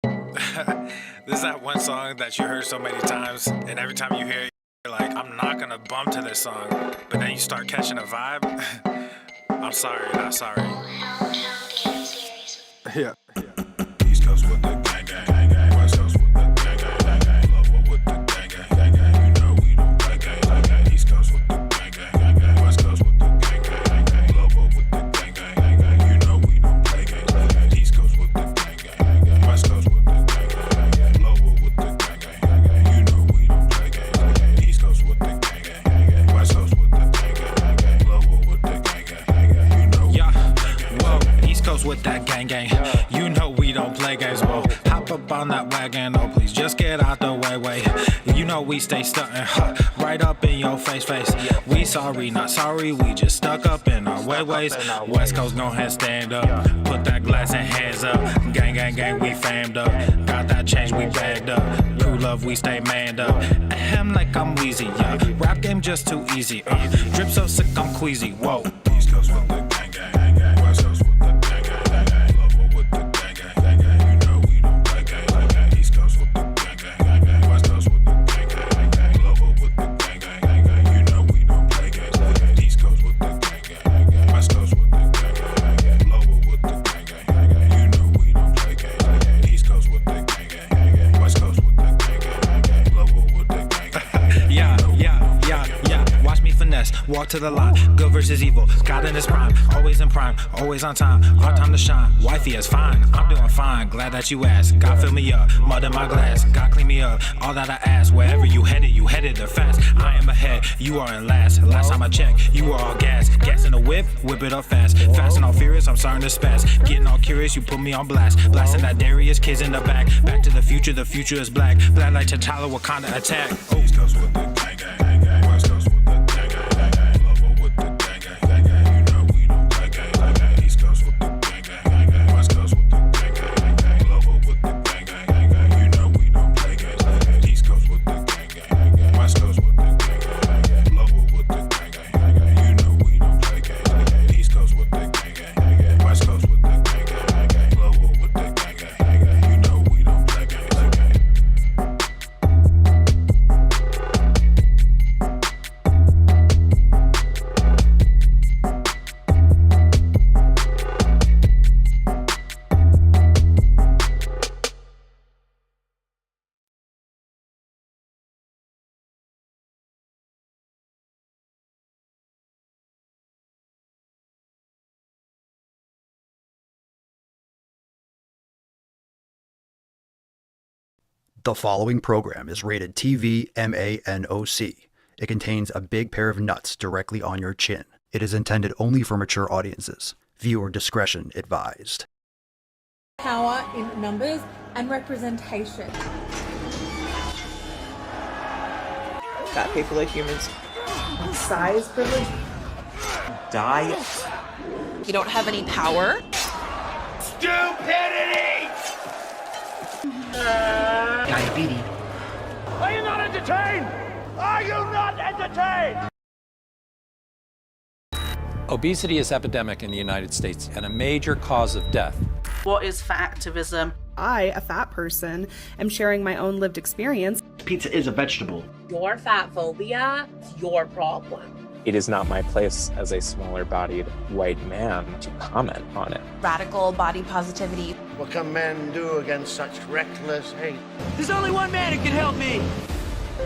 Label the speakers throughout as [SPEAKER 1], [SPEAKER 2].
[SPEAKER 1] This is that one song that you heard so many times, and every time you hear it, you're like, I'm not gonna bump to this song. But then you start catching a vibe. I'm sorry, not sorry. Yeah. East Coast with the gang, gang, gang, gang. West Coast with the gang, gang, gang, gang. Love with the gang, gang, gang, gang. You know we don't play gang, gang, gang. East Coast with the gang, gang, gang, gang. West Coast with the gang, gang, gang, gang. Love with the gang, gang, gang, gang. You know we don't play gang, gang, gang. East Coast with the gang, gang, gang, gang. West Coast with the gang, gang, gang, gang. Love with the gang, gang, gang, gang. You know we don't play gang, gang, gang. East Coast with the gang, gang, gang, gang. West Coast with the gang, gang, gang, gang. Love with the gang, gang, gang, gang. You know. Yeah. Whoa. East Coast with that gang, gang. You know we don't play games, whoa. Hop up on that wagon, oh please just get out the way. You know we stay stuntin', right up in your face. We sorry, not sorry, we just stuck up in our ways. West Coast gon' head stand up, put that glass and hands up. Gang, gang, gang, we famed up. Got that change, we bagged up. Crew love, we stay manned up. Ahem like I'm wheezy, yeah. Rap game just too easy, drip so sick I'm queasy, whoa. East Coast with the gang, gang, gang, gang. West Coast with the gang, gang, gang, gang. Love with the gang, gang, gang, gang. You know we don't play gang, gang, gang. East Coast with the gang, gang, gang, gang. West Coast with the gang, gang, gang, gang. Love with the gang, gang, gang, gang. You know we don't play gang, gang, gang. East Coast with the gang, gang, gang, gang. West Coast with the gang, gang, gang, gang. Love with the gang, gang, gang, gang. You know we don't play gang, gang, gang. East Coast with the gang, gang, gang, gang. West Coast with the gang, gang, gang, gang. Love with the gang, gang, gang. Yeah. Watch me finesse, walk to the line. Good versus evil, God in his prime. Always in prime, always on time. Our time to shine, wifey is fine. I'm doing fine, glad that you asked. God fill me up, mud in my glass. God clean me up, all that I ask. Wherever you headed there fast. I am ahead, you are in last. Last time I checked, you were all gas. Gas in the whip it up fast. Fast and all furious, I'm starting to spaz. Getting all curious, you put me on blast. Blasting that Darius, kids in the back. Back to the future is black. Black like T'Challa, Wakanda attack. East Coast with the gang, gang, gang, gang. West Coast with the gang, gang, gang, gang. Love with the gang, gang, gang, gang. You know we don't play gang, gang, gang. East Coast with the gang, gang, gang, gang. West Coast with the gang, gang, gang, gang. Love with the gang, gang, gang, gang. You know we don't play gang, gang, gang. East Coast with the gang, gang, gang, gang. West Coast with the gang, gang, gang, gang. Love with the gang, gang, gang, gang. You know we don't play gang, gang, gang. East Coast with the gang, gang, gang, gang. West Coast with the gang, gang, gang, gang. Love with the gang, gang, gang, gang. You know we don't play gang, gang, gang.
[SPEAKER 2] The following program is rated TV MANOC. It contains a big pair of nuts directly on your chin. It is intended only for mature audiences. Viewer discretion advised.
[SPEAKER 3] Power in numbers and representation.
[SPEAKER 4] Fat people are humans.
[SPEAKER 3] Size privilege.
[SPEAKER 4] Diet.
[SPEAKER 5] You don't have any power.
[SPEAKER 6] Stupidity!
[SPEAKER 4] Diabetes.
[SPEAKER 6] Are you not entertained? Are you not entertained?
[SPEAKER 7] Obesity is epidemic in the United States and a major cause of death.
[SPEAKER 8] What is fat activism?
[SPEAKER 9] I, a fat person, am sharing my own lived experience.
[SPEAKER 10] Pizza is a vegetable.
[SPEAKER 11] Your fat phobia is your problem.
[SPEAKER 12] It is not my place as a smaller-bodied white man to comment on it.
[SPEAKER 5] Radical body positivity.
[SPEAKER 13] What can men do against such reckless hate?
[SPEAKER 6] There's only one man who can help me.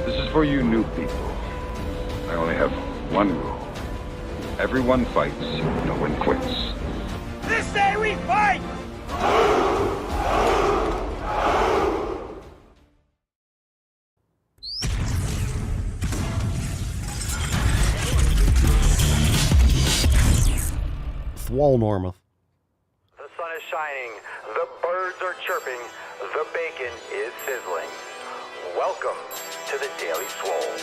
[SPEAKER 14] This is for you new people. I only have one rule. Everyone fights, no one quits.
[SPEAKER 6] This day we fight!
[SPEAKER 15] Swole Norma.
[SPEAKER 16] The sun is shining, the birds are chirping, the bacon is sizzling. Welcome to the Daily Swole.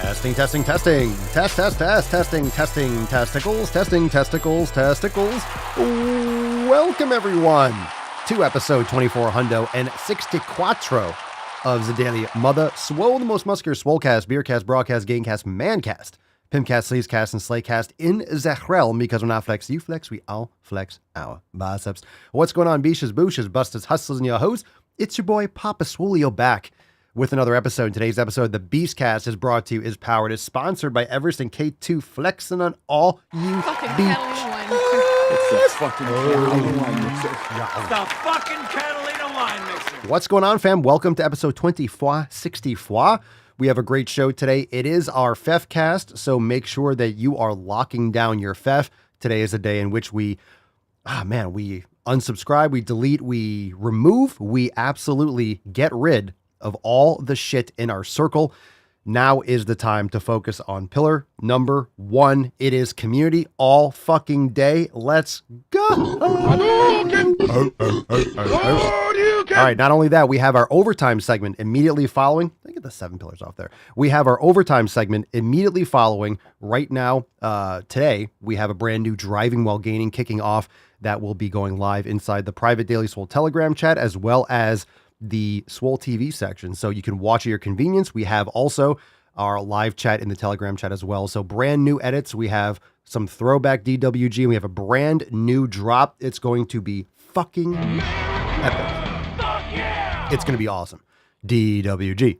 [SPEAKER 15] Testing. Testing, testicles. Welcome, everyone, to episode 24 Hundo and 64 of the Daily Mother Swole, the most muscular Swolecast, Beercast, Broadcast, Gamecast, Mancast Pimpcast, Sleazecast, and Slaycast in Zachrel, because we're not flex you flex, we all flex our biceps. What's going on, beaches, booshes, busters, hustlers, and your hoes? It's your boy, Papa Swolio, back with another episode. Today's episode, the Beastcast, is brought to you, is powered, is sponsored by Everest and K2, flexing on all you beach.
[SPEAKER 6] It's the fucking Catalina wine mixer. The fucking Catalina wine mixer.
[SPEAKER 15] What's going on, fam? Welcome to episode 64. We have a great show today. It is our Fefcast, so make sure that you are locking down your Fef. Today is a day in which we unsubscribe, we delete, we remove, we absolutely get rid of all the shit in our circle. Now is the time to focus on pillar number 1. It is community all fucking day. Let's go. All right, not only that, we have our overtime segment immediately following. Let me get the 7 pillars off there. We have our overtime segment immediately following. Right now, today, we have a brand new Driving While Gaining kicking off that will be going live inside the private Daily Swole Telegram chat, as well as the Swole TV section. So you can watch at your convenience. We have also our live chat in the Telegram chat as well. So brand new edits. We have some throwback DWG, and we have a brand new drop. It's going to be fucking epic. It's going to be awesome. DWG.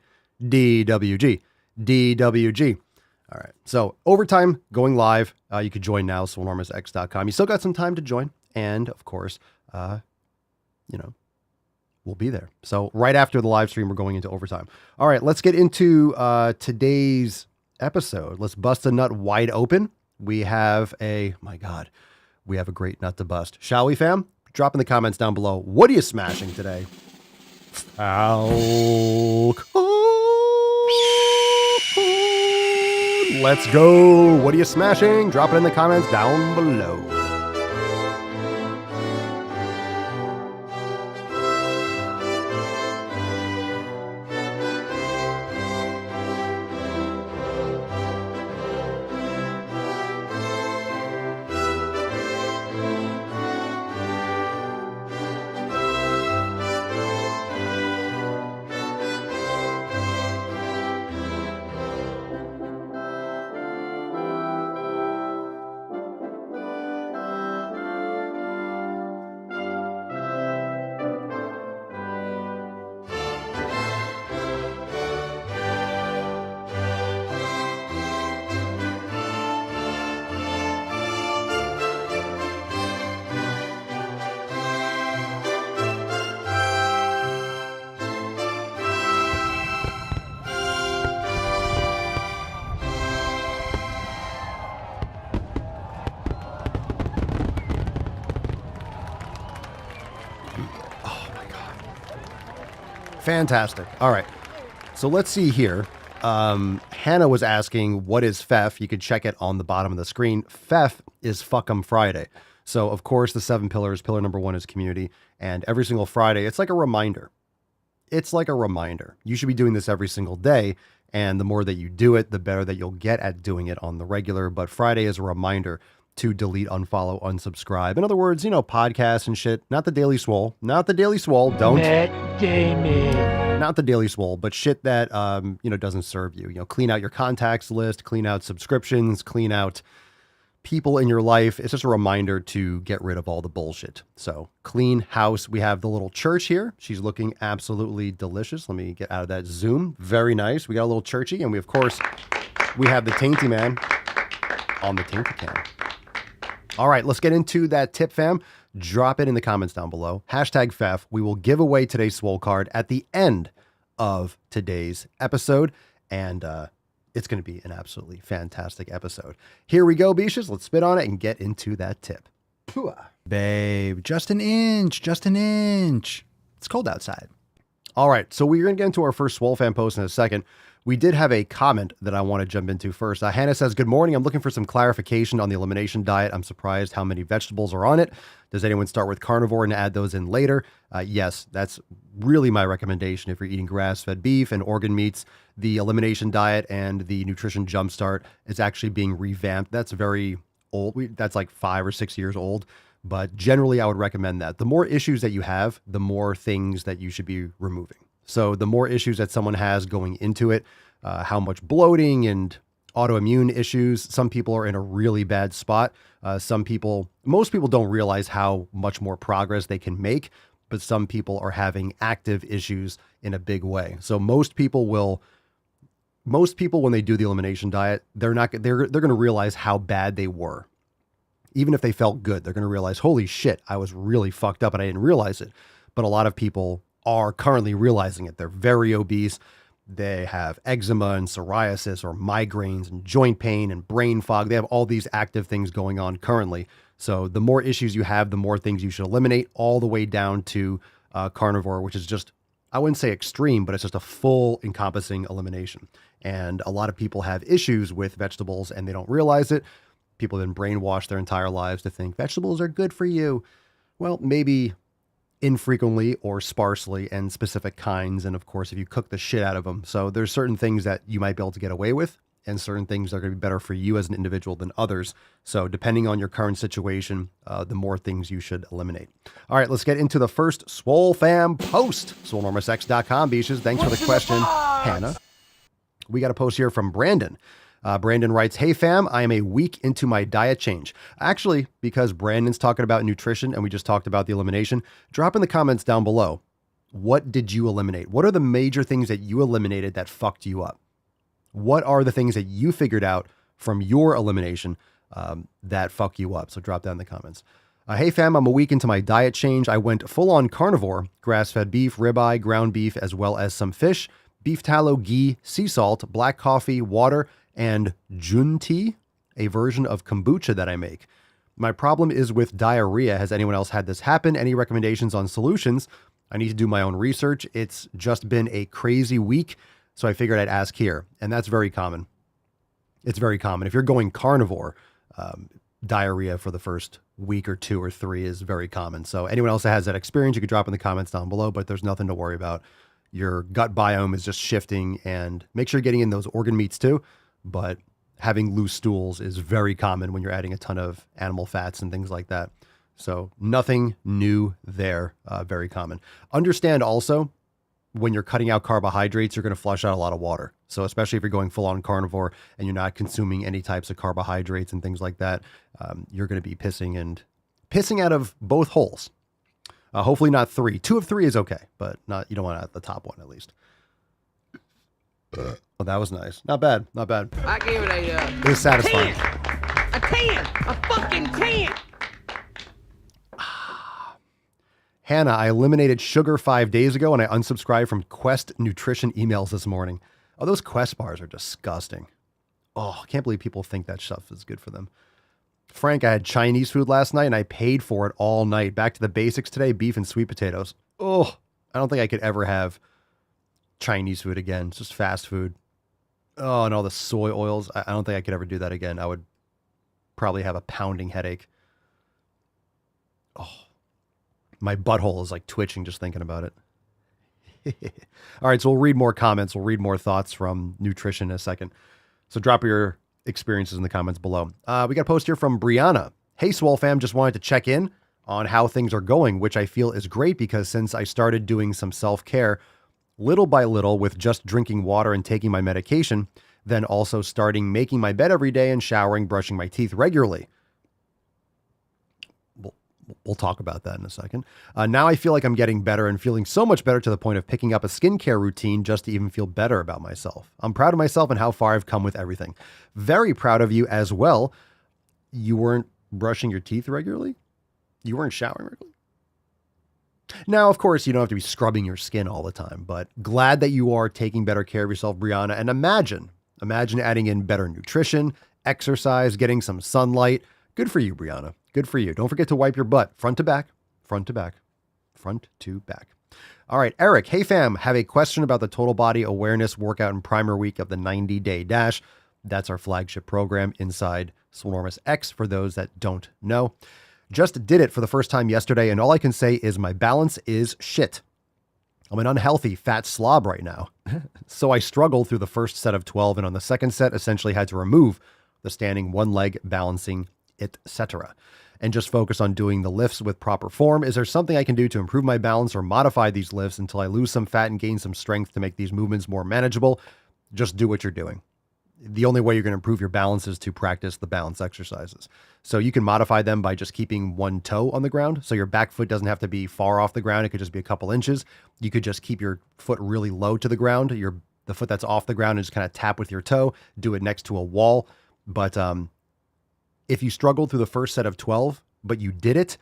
[SPEAKER 15] All right. So overtime going live. You could join now, swolenormousx.com. You still got some time to join. And of course, we'll be there. So right after the live stream, we're going into overtime. All right, let's get into today's episode. Let's bust a nut wide open. We have a great nut to bust. Shall we, fam? Drop in the comments down below. What are you smashing today? Let's go. What are you smashing? Drop it in the comments down below. Fantastic. All right. So let's see here. Hannah was asking, what is Fef? You can check it on the bottom of the screen. Fef is Fuck 'em Friday. So, of course, the 7 pillars. Pillar number 1 is community. And every single Friday, it's like a reminder. You should be doing this every single day. And the more that you do it, the better that you'll get at doing it on the regular. But Friday is a reminder to delete, unfollow, unsubscribe. In other words, podcasts and shit. Not the Daily Swole. Not the Daily Swole. Don't. Not the Daily Swole, but shit that, doesn't serve you. Clean out your contacts list, clean out subscriptions, clean out people in your life. It's just a reminder to get rid of all the bullshit. So clean house. We have the little church here. She's looking absolutely delicious. Let me get out of that zoom. Very nice. We got a little churchy, and we have the Tainty Man on the Tainty Can. All right, let's get into that tip, fam. Drop it in the comments down below. #Fef. We will give away today's Swole card at the end of today's episode. And it's going to be an absolutely fantastic episode. Here we go, beaches. Let's spit on it and get into that tip. Babe, just an inch. It's cold outside. All right, so we're going to get into our first Swole fan post in a second. We did have a comment that I want to jump into first. Hannah says, good morning. I'm looking for some clarification on the elimination diet. I'm surprised how many vegetables are on it. Does anyone start with carnivore and add those in later? Yes, that's really my recommendation. If you're eating grass-fed beef and organ meats, the elimination diet and the nutrition jumpstart is actually being revamped. That's very old. That's like 5 or 6 years old. But generally, I would recommend that. The more issues that you have, the more things that you should be removing. So the more issues that someone has going into it, how much bloating and autoimmune issues. Some people are in a really bad spot. Most people don't realize how much more progress they can make, but some people are having active issues in a big way. So most people, when they do the elimination diet, they're going to realize how bad they were. Even if they felt good, they're going to realize, holy shit, I was really fucked up and I didn't realize it. But a lot of people are currently realizing it. They're very obese. They have eczema and psoriasis or migraines and joint pain and brain fog. They have all these active things going on currently. So the more issues you have, the more things you should eliminate, all the way down to carnivore, which is just, I wouldn't say extreme, but it's just a full encompassing elimination. And a lot of people have issues with vegetables and they don't realize it. People have been brainwashed their entire lives to think vegetables are good for you. Well, maybe infrequently or sparsely and specific kinds. And of course, if you cook the shit out of them. So there's certain things that you might be able to get away with and certain things that are going to be better for you as an individual than others. So depending on your current situation, the more things you should eliminate. All right, let's get into the first Swole Fam post. SwoleNormousX.com, Beaches. Thanks for the question, Hannah. We got a post here from Brandon. Brandon writes, hey fam, I am a week into my diet change. Actually, because Brandon's talking about nutrition and we just talked about the elimination, drop in the comments down below. What did you eliminate? What are the major things that you eliminated that fucked you up? What are the things that you figured out from your elimination that fuck you up? So drop that in the comments. Hey fam, I'm a week into my diet change. I went full on carnivore, grass-fed beef, ribeye, ground beef, as well as some fish, beef tallow, ghee, sea salt, black coffee, water, and jun tea, a version of kombucha that I make. My problem is with diarrhea. Has anyone else had this happen? Any recommendations on solutions? I need to do my own research. It's just been a crazy week, so I figured I'd ask here. And that's very common. It's very common. If you're going carnivore, diarrhea for the first week or 2 or 3 is very common. So anyone else that has that experience, you could drop in the comments down below, but there's nothing to worry about. Your gut biome is just shifting, and make sure you're getting in those organ meats too. But having loose stools is very common when you're adding a ton of animal fats and things like that. So nothing new there, very common. Understand also, when you're cutting out carbohydrates, you're going to flush out a lot of water. So especially if you're going full on carnivore and you're not consuming any types of carbohydrates and things like that, you're going to be pissing out of both holes. Hopefully not 3. 2 of 3 is okay, but you don't want to add the top one at least. Oh, that was nice. Not bad. Not bad.
[SPEAKER 6] I gave it
[SPEAKER 15] it was satisfying.
[SPEAKER 6] 10. A 10. A fucking 10.
[SPEAKER 15] Hannah, I eliminated sugar 5 days ago and I unsubscribed from Quest nutrition emails this morning. Oh, those Quest bars are disgusting. Oh, I can't believe people think that stuff is good for them. Frank, I had Chinese food last night and I paid for it all night. Back to the basics today, beef and sweet potatoes. Oh, I don't think I could ever have Chinese food again. It's just fast food. Oh, and all the soy oils. I don't think I could ever do that again. I would probably have a pounding headache. Oh, my butthole is like twitching just thinking about it. All right, so we'll read more comments. We'll read more thoughts from nutrition in a second. So drop your experiences in the comments below. We got a post here from Brianna. Hey, Swole fam, just wanted to check in on how things are going, which I feel is great because since I started doing some self-care little by little with just drinking water and taking my medication, then also starting making my bed every day and showering, brushing my teeth regularly. We'll talk about that in a second. Now I feel like I'm getting better and feeling so much better to the point of picking up a skincare routine just to even feel better about myself. I'm proud of myself and how far I've come with everything. Very proud of you as well. You weren't brushing your teeth regularly? You weren't showering regularly? Now, of course, you don't have to be scrubbing your skin all the time, but glad that you are taking better care of yourself, Brianna. And imagine adding in better nutrition, exercise, getting some sunlight. Good for you, Brianna. Good for you. Don't forget to wipe your butt front to back, front to back, front to back. All right, Eric. Hey, fam. Have a question about the Total Body Awareness Workout and Primer Week of the 90-Day Dash. That's our flagship program inside Swolenormous X for those that don't know. Just did it for the first time yesterday, and all I can say is my balance is shit. I'm an unhealthy fat slob right now. So I struggled through the first set of 12, and on the second set, essentially had to remove the standing one leg balancing, etc. and just focus on doing the lifts with proper form. Is there something I can do to improve my balance or modify these lifts until I lose some fat and gain some strength to make these movements more manageable? Just do what you're doing. the only way you're going to improve your balance is to practice the balance exercises. So you can modify them by just keeping one toe on the ground. So your back foot doesn't have to be far off the ground. It could just be a couple inches. You could just keep your foot really low to the ground. The foot that's off the ground and just kind of tap with your toe, do it next to a wall. But if you struggled through the first set of 12, but you did it,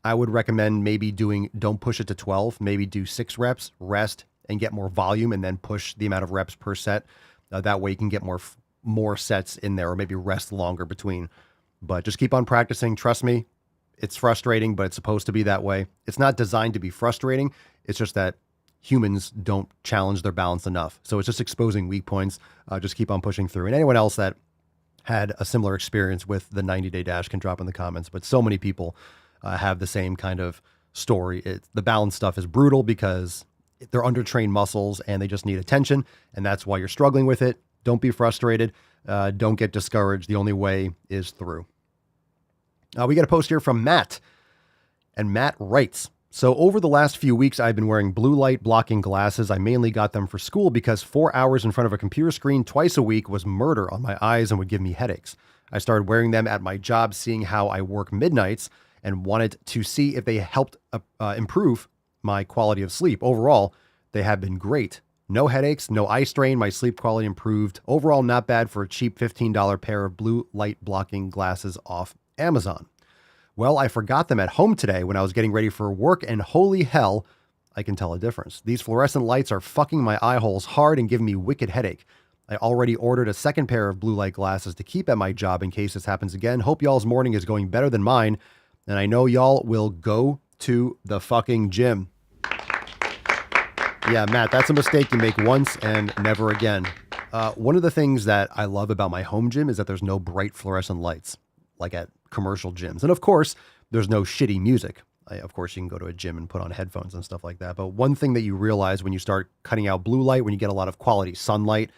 [SPEAKER 15] I would recommend maybe don't push it to 12, maybe do 6 reps, rest, and get more volume, and then push the amount of reps per set. That way you can get more sets in there, or maybe rest longer between. But just keep on practicing. Trust me, it's frustrating, but it's supposed to be that way. It's not designed to be frustrating. It's just that humans don't challenge their balance enough. So it's just exposing weak points. Just keep on pushing through. And anyone else that had a similar experience with the 90-day dash can drop in the comments. But so many people have the same kind of story. The balance stuff is brutal because they're undertrained muscles and they just need attention. And that's why you're struggling with it. Don't be frustrated. Don't get discouraged. The only way is through. We got a post here from Matt. And Matt writes, so over the last few weeks, I've been wearing blue light blocking glasses. I mainly got them for school because 4 hours in front of a computer screen twice a week was murder on my eyes and would give me headaches. I started wearing them at my job, seeing how I work midnights, and wanted to see if they helped improve my quality of sleep. Overall, they have been great. No headaches, no eye strain. My sleep quality improved. Overall, not bad for a cheap $15 pair of blue light blocking glasses off Amazon. Well, I forgot them at home today when I was getting ready for work, and holy hell, I can tell a difference. These fluorescent lights are fucking my eye holes hard and giving me wicked headache. I already ordered a second pair of blue light glasses to keep at my job in case this happens again. Hope y'all's morning is going better than mine, and I know y'all will go to the fucking gym. Yeah, Matt, that's a mistake you make once and never again. One of the things that I love about my home gym is that there's no bright fluorescent lights like at commercial gyms. And of course, there's no shitty music. Of course, you can go to a gym and put on headphones and stuff like that. But one thing that you realize when you start cutting out blue light, when you get a lot of quality sunlight,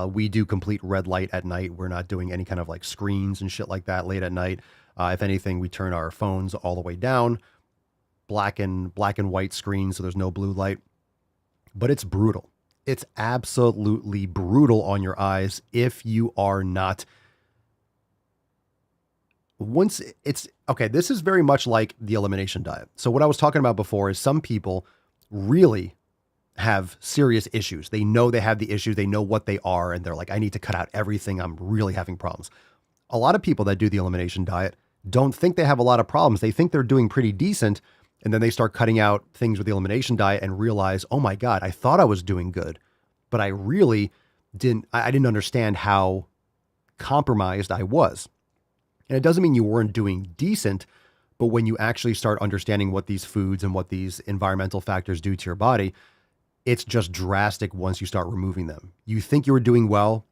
[SPEAKER 15] we do complete red light at night. We're not doing any kind of like screens and shit like that late at night. If anything, we turn our phones all the way down, black and white screens, so there's no blue light. But it's brutal. It's absolutely brutal on your eyes if you are not. This is very much like the elimination diet. So what I was talking about before is some people really have serious issues. They know they have the issues. They know what they are. And they're like, I need to cut out everything. I'm really having problems. A lot of people that do the elimination diet don't think they have a lot of problems. They think they're doing pretty decent. And then they start cutting out things with the elimination diet and realize, oh my God, I thought I was doing good, but I really didn't understand how compromised I was. And it doesn't mean you weren't doing decent, but when you actually start understanding what these foods and what these environmental factors do to your body, it's just drastic once you start removing them. You think you were doing well.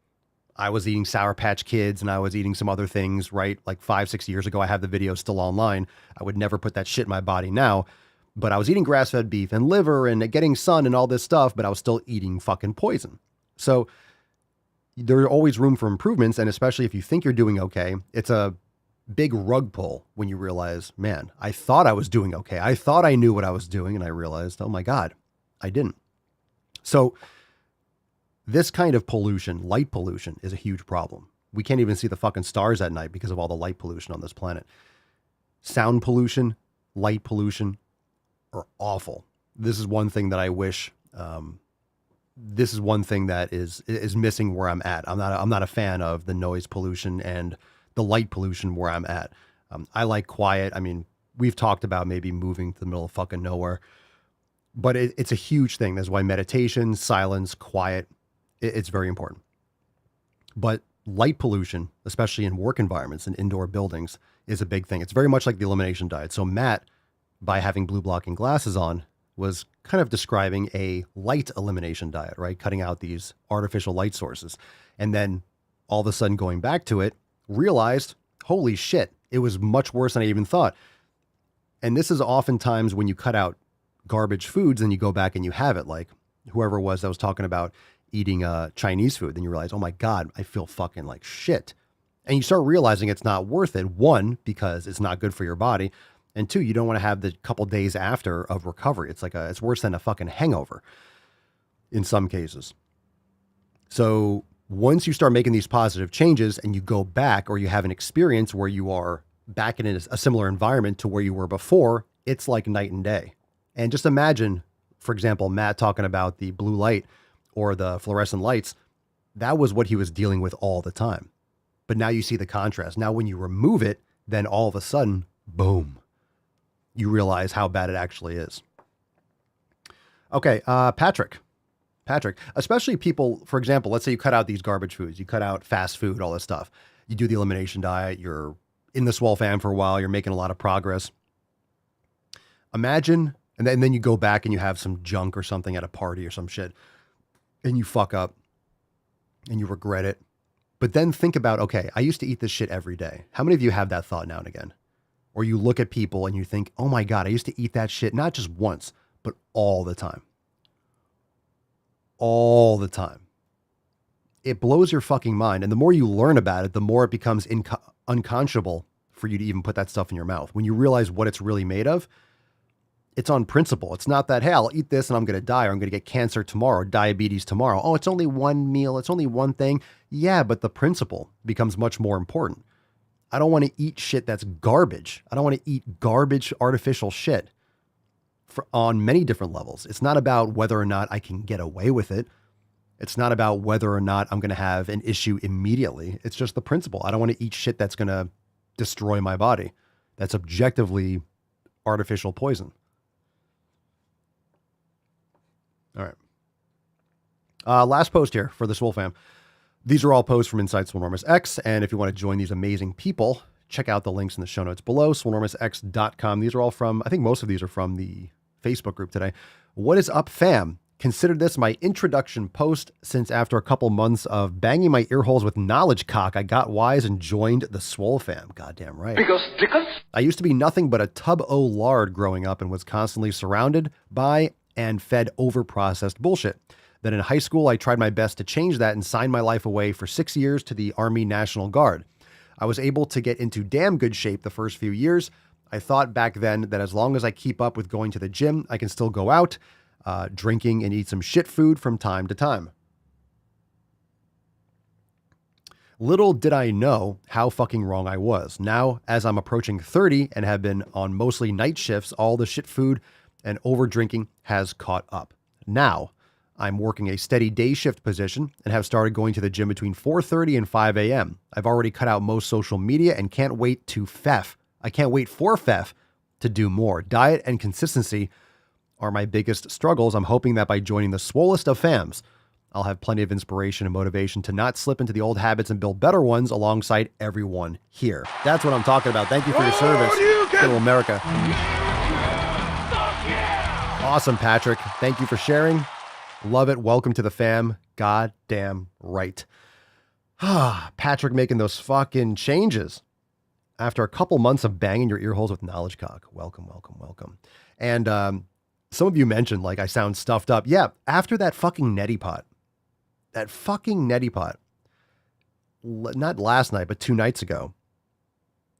[SPEAKER 15] I was eating Sour Patch Kids and I was eating some other things, right? Like 5-6 years ago, I have the video still online. I would never put that shit in my body now, but I was eating grass-fed beef and liver and getting sun and all this stuff, but I was still eating fucking poison. So there's always room for improvements. And especially if you think you're doing okay, it's a big rug pull when you realize, man, I thought I was doing okay. I thought I knew what I was doing. And I realized, oh my God, I didn't. So this kind of pollution, light pollution, is a huge problem. We can't even see the fucking stars at night because of all the light pollution on this planet. Sound pollution, light pollution are awful. This is one thing that I wish, this is one thing that is missing where I'm at. I'm not a fan of the noise pollution and the light pollution where I'm at. I like quiet. I mean, we've talked about maybe moving to the middle of fucking nowhere, but it's a huge thing. That's why meditation, silence, quiet, it's very important. But light pollution, especially in work environments and indoor buildings, is a big thing. It's very much like the elimination diet. So Matt, by having blue blocking glasses on, was kind of describing a light elimination diet, right? Cutting out these artificial light sources. And then all of a sudden going back to it, realized, holy shit, it was much worse than I even thought. And this is oftentimes when you cut out garbage foods and you go back and you have it, like whoever it was that was talking about eating Chinese food. Then you realize, oh my God, I feel fucking like shit. And you start realizing it's not worth it. One, because it's not good for your body. And two, you don't want to have the couple days after of recovery. It's worse than a fucking hangover in some cases. So Once you start making these positive changes and you go back, or you have an experience where you are back in a similar environment to where you were before, it's like night and day. And just imagine, for example, Matt talking about the blue light or the fluorescent lights. That was what he was dealing with all the time. But now you see the contrast. Now, when you remove it, then all of a sudden, boom, you realize how bad it actually is. Okay, Patrick, especially people, for example, let's say you cut out these garbage foods, you cut out fast food, all this stuff. You do the elimination diet, you're in the Swole fam for a while, you're making a lot of progress. Imagine, and then you go back and you have some junk or something at a party or some shit, and you fuck up and you regret it. But then think about, okay, I used to eat this shit every day. How many of you have that thought now and again? Or you look at people and you think, oh my God, I used to eat that shit, not just once, but all the time. All the time. It blows your fucking mind. And the more you learn about it, the more it becomes unconscionable for you to even put that stuff in your mouth. When you realize what it's really made of, it's on principle. It's not that, hey, I'll eat this and I'm going to die, or I'm going to get cancer tomorrow, or diabetes tomorrow. Oh, it's only one meal. It's only one thing. Yeah, but the principle becomes much more important. I don't want to eat shit that's garbage. I don't want to eat garbage, artificial shit on many different levels. It's not about whether or not I can get away with it. It's not about whether or not I'm going to have an issue immediately. It's just the principle. I don't want to eat shit that's going to destroy my body. That's objectively artificial poison. All right. Last post here for the Swole fam. These are all posts from Inside Swolenormous X. And if you want to join these amazing people, check out the links in the show notes below, swolenormousx.com. These are all from, I think most of these are from the Facebook group today. What is up, fam? Consider this my introduction post, since after a couple months of banging my ear holes with knowledge cock, I got wise and joined the Swole fam. Goddamn right. Because I used to be nothing but a tub o' lard growing up and was constantly surrounded by and fed over-processed bullshit. Then in high school, I tried my best to change that and signed my life away for 6 years to the Army National Guard. I was able to get into damn good shape the first few years. I thought back then that as long as I keep up with going to the gym, I can still go out, drinking and eat some shit food from time to time. Little did I know how fucking wrong I was. Now, as I'm approaching 30 and have been on mostly night shifts, all the shit food and over drinking has caught up. Now, I'm working a steady day shift position and have started going to the gym between 4:30 and 5 a.m. I've already cut out most social media and can't wait to FEF. I can't wait for FEF to do more. Diet and consistency are my biggest struggles. I'm hoping that by joining the Swollest of fams, I'll have plenty of inspiration and motivation to not slip into the old habits and build better ones alongside everyone here. That's what I'm talking about. Thank you for your service, little America. Awesome, Patrick. Thank you for sharing. Love it. Welcome to the fam. Goddamn right. Patrick making those fucking changes after a couple months of banging your ear holes with knowledge cock. Welcome, welcome, welcome. And some of you mentioned like I sound stuffed up. Yeah, after that fucking neti pot. That fucking neti pot. Not last night, but 2 nights ago.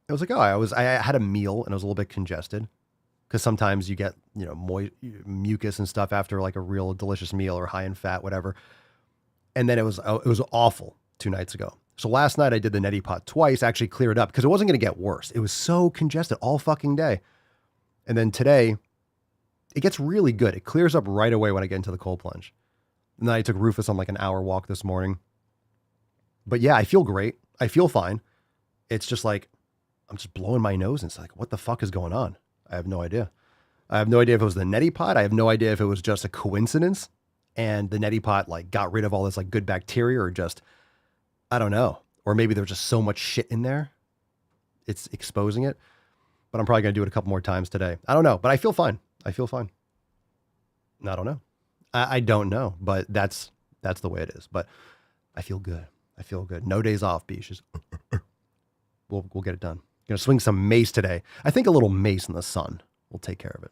[SPEAKER 15] It was like, I had a meal and I was a little bit congested. Because sometimes you get, mucus and stuff after like a real delicious meal or high in fat, whatever. And then it was awful 2 nights ago. So last night I did the neti pot twice, actually clear it up because it wasn't going to get worse. It was so congested all fucking day. And then today it gets really good. It clears up right away when I get into the cold plunge. And then I took Rufus on like an hour walk this morning. But yeah, I feel great. I feel fine. It's just like, I'm just blowing my nose and it's like, what the fuck is going on? I have no idea. I have no idea if it was the neti pot. I have no idea if it was just a coincidence and the neti pot like got rid of all this like good bacteria or just, I don't know. Or maybe there's just so much shit in there. It's exposing it, but I'm probably going to do it a couple more times today. I don't know, but I feel fine. I feel fine. I don't know. I don't know, but that's the way it is, but I feel good. I feel good. No days off, Beaches. We'll get it done. Gonna swing some mace today. I think a little mace in the sun will take care of it.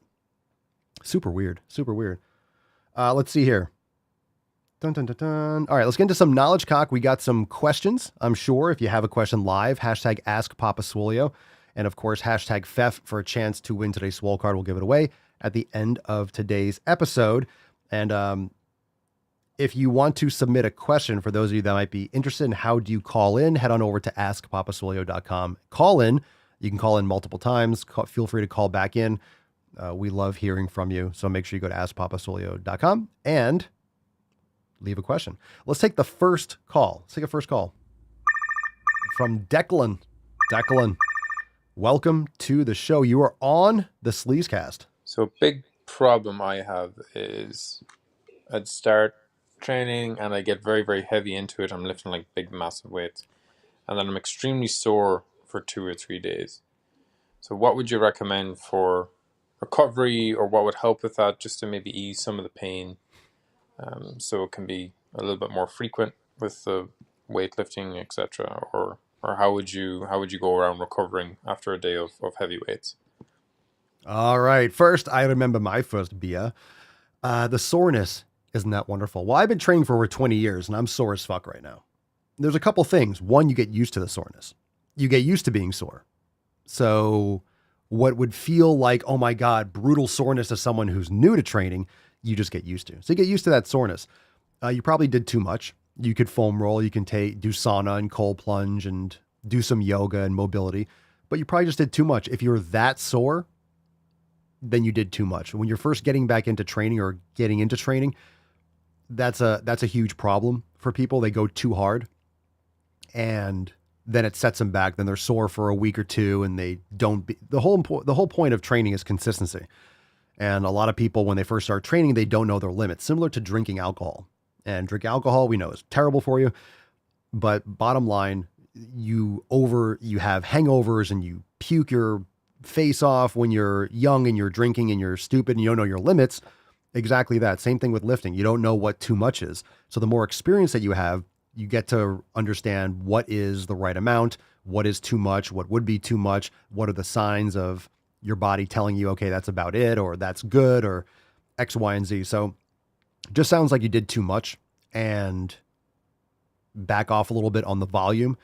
[SPEAKER 15] Super weird. Super weird. Let's see here. Dun, dun, dun, dun. All right, let's get into some knowledge cock. We got some questions. I'm sure if you have a question live, hashtag Ask Papa Swolio. And of course, hashtag FEF for a chance to win today's Swole card. We'll give it away at the end of today's episode. And If you want to submit a question, for those of you that might be interested in how do you call in, head on over to askpapaswolio.com. Call in. You can call in multiple times. Feel free to call back in. We love hearing from you. So make sure you go to askpapaswolio.com and leave a question. Let's take the first call. Let's take a first call from Declan. Declan, welcome to the show. You are on the Sleazecast.
[SPEAKER 12] So a big problem I have is I'd start training and I get very, very heavy into it. I'm lifting like big, massive weights. And then I'm extremely sore for 2 or 3 days. So what would you recommend for recovery, or what would help with that, just to maybe ease some of the pain, so it can be a little bit more frequent with the weightlifting, etc.? Or how would you go around recovering after a day of heavy weights?
[SPEAKER 15] All right. First, I remember my first beer. The soreness, isn't that wonderful? Well, I've been training for over 20 years and I'm sore as fuck right now. There's a couple things. One, you get used to the soreness. You get used to being sore. So what would feel like, oh my God, brutal soreness to someone who's new to training, you just get used to. So you get used to that soreness. You probably did too much. You could foam roll, you can do sauna and cold plunge and do some yoga and mobility, but you probably just did too much. If you're that sore, then you did too much. When you're first getting back into training or getting into training, that's a huge problem for people. They go too hard and then it sets them back. Then they're sore for a week or two and they don't the whole point of training is consistency. And a lot of people, when they first start training, they don't know their limits, similar to drinking alcohol. And drink alcohol, we know, is terrible for you. But bottom line, you have hangovers and you puke your face off when you're young and you're drinking and you're stupid and you don't know your limits. Exactly that. Same thing with lifting. You don't know what too much is. So the more experience that you have, you get to understand what is the right amount, what is too much, what would be too much, what are the signs of your body telling you, okay, that's about it, or that's good, or X, Y, and Z. So just sounds like you did too much, and back off a little bit on the volume.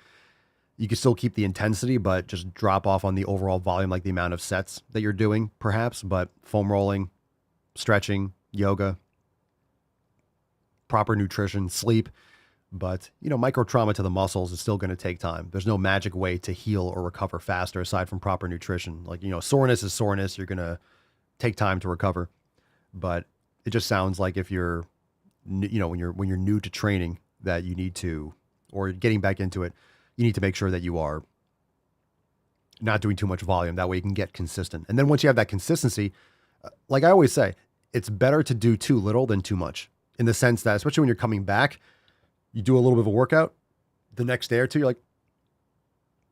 [SPEAKER 15] You can still keep the intensity, but just drop off on the overall volume, like the amount of sets that you're doing, perhaps. But foam rolling, stretching, yoga, proper nutrition, sleep. But, micro trauma to the muscles is still going to take time. There's no magic way to heal or recover faster aside from proper nutrition. Like, soreness is soreness. You're going to take time to recover. But it just sounds like if you're, when you're new to training, that you need to, or getting back into it, you need to make sure that you are not doing too much volume. That way you can get consistent. And then once you have that consistency, like I always say, it's better to do too little than too much, in the sense that, especially when you're coming back, you do a little bit of a workout the next day or two, you're like,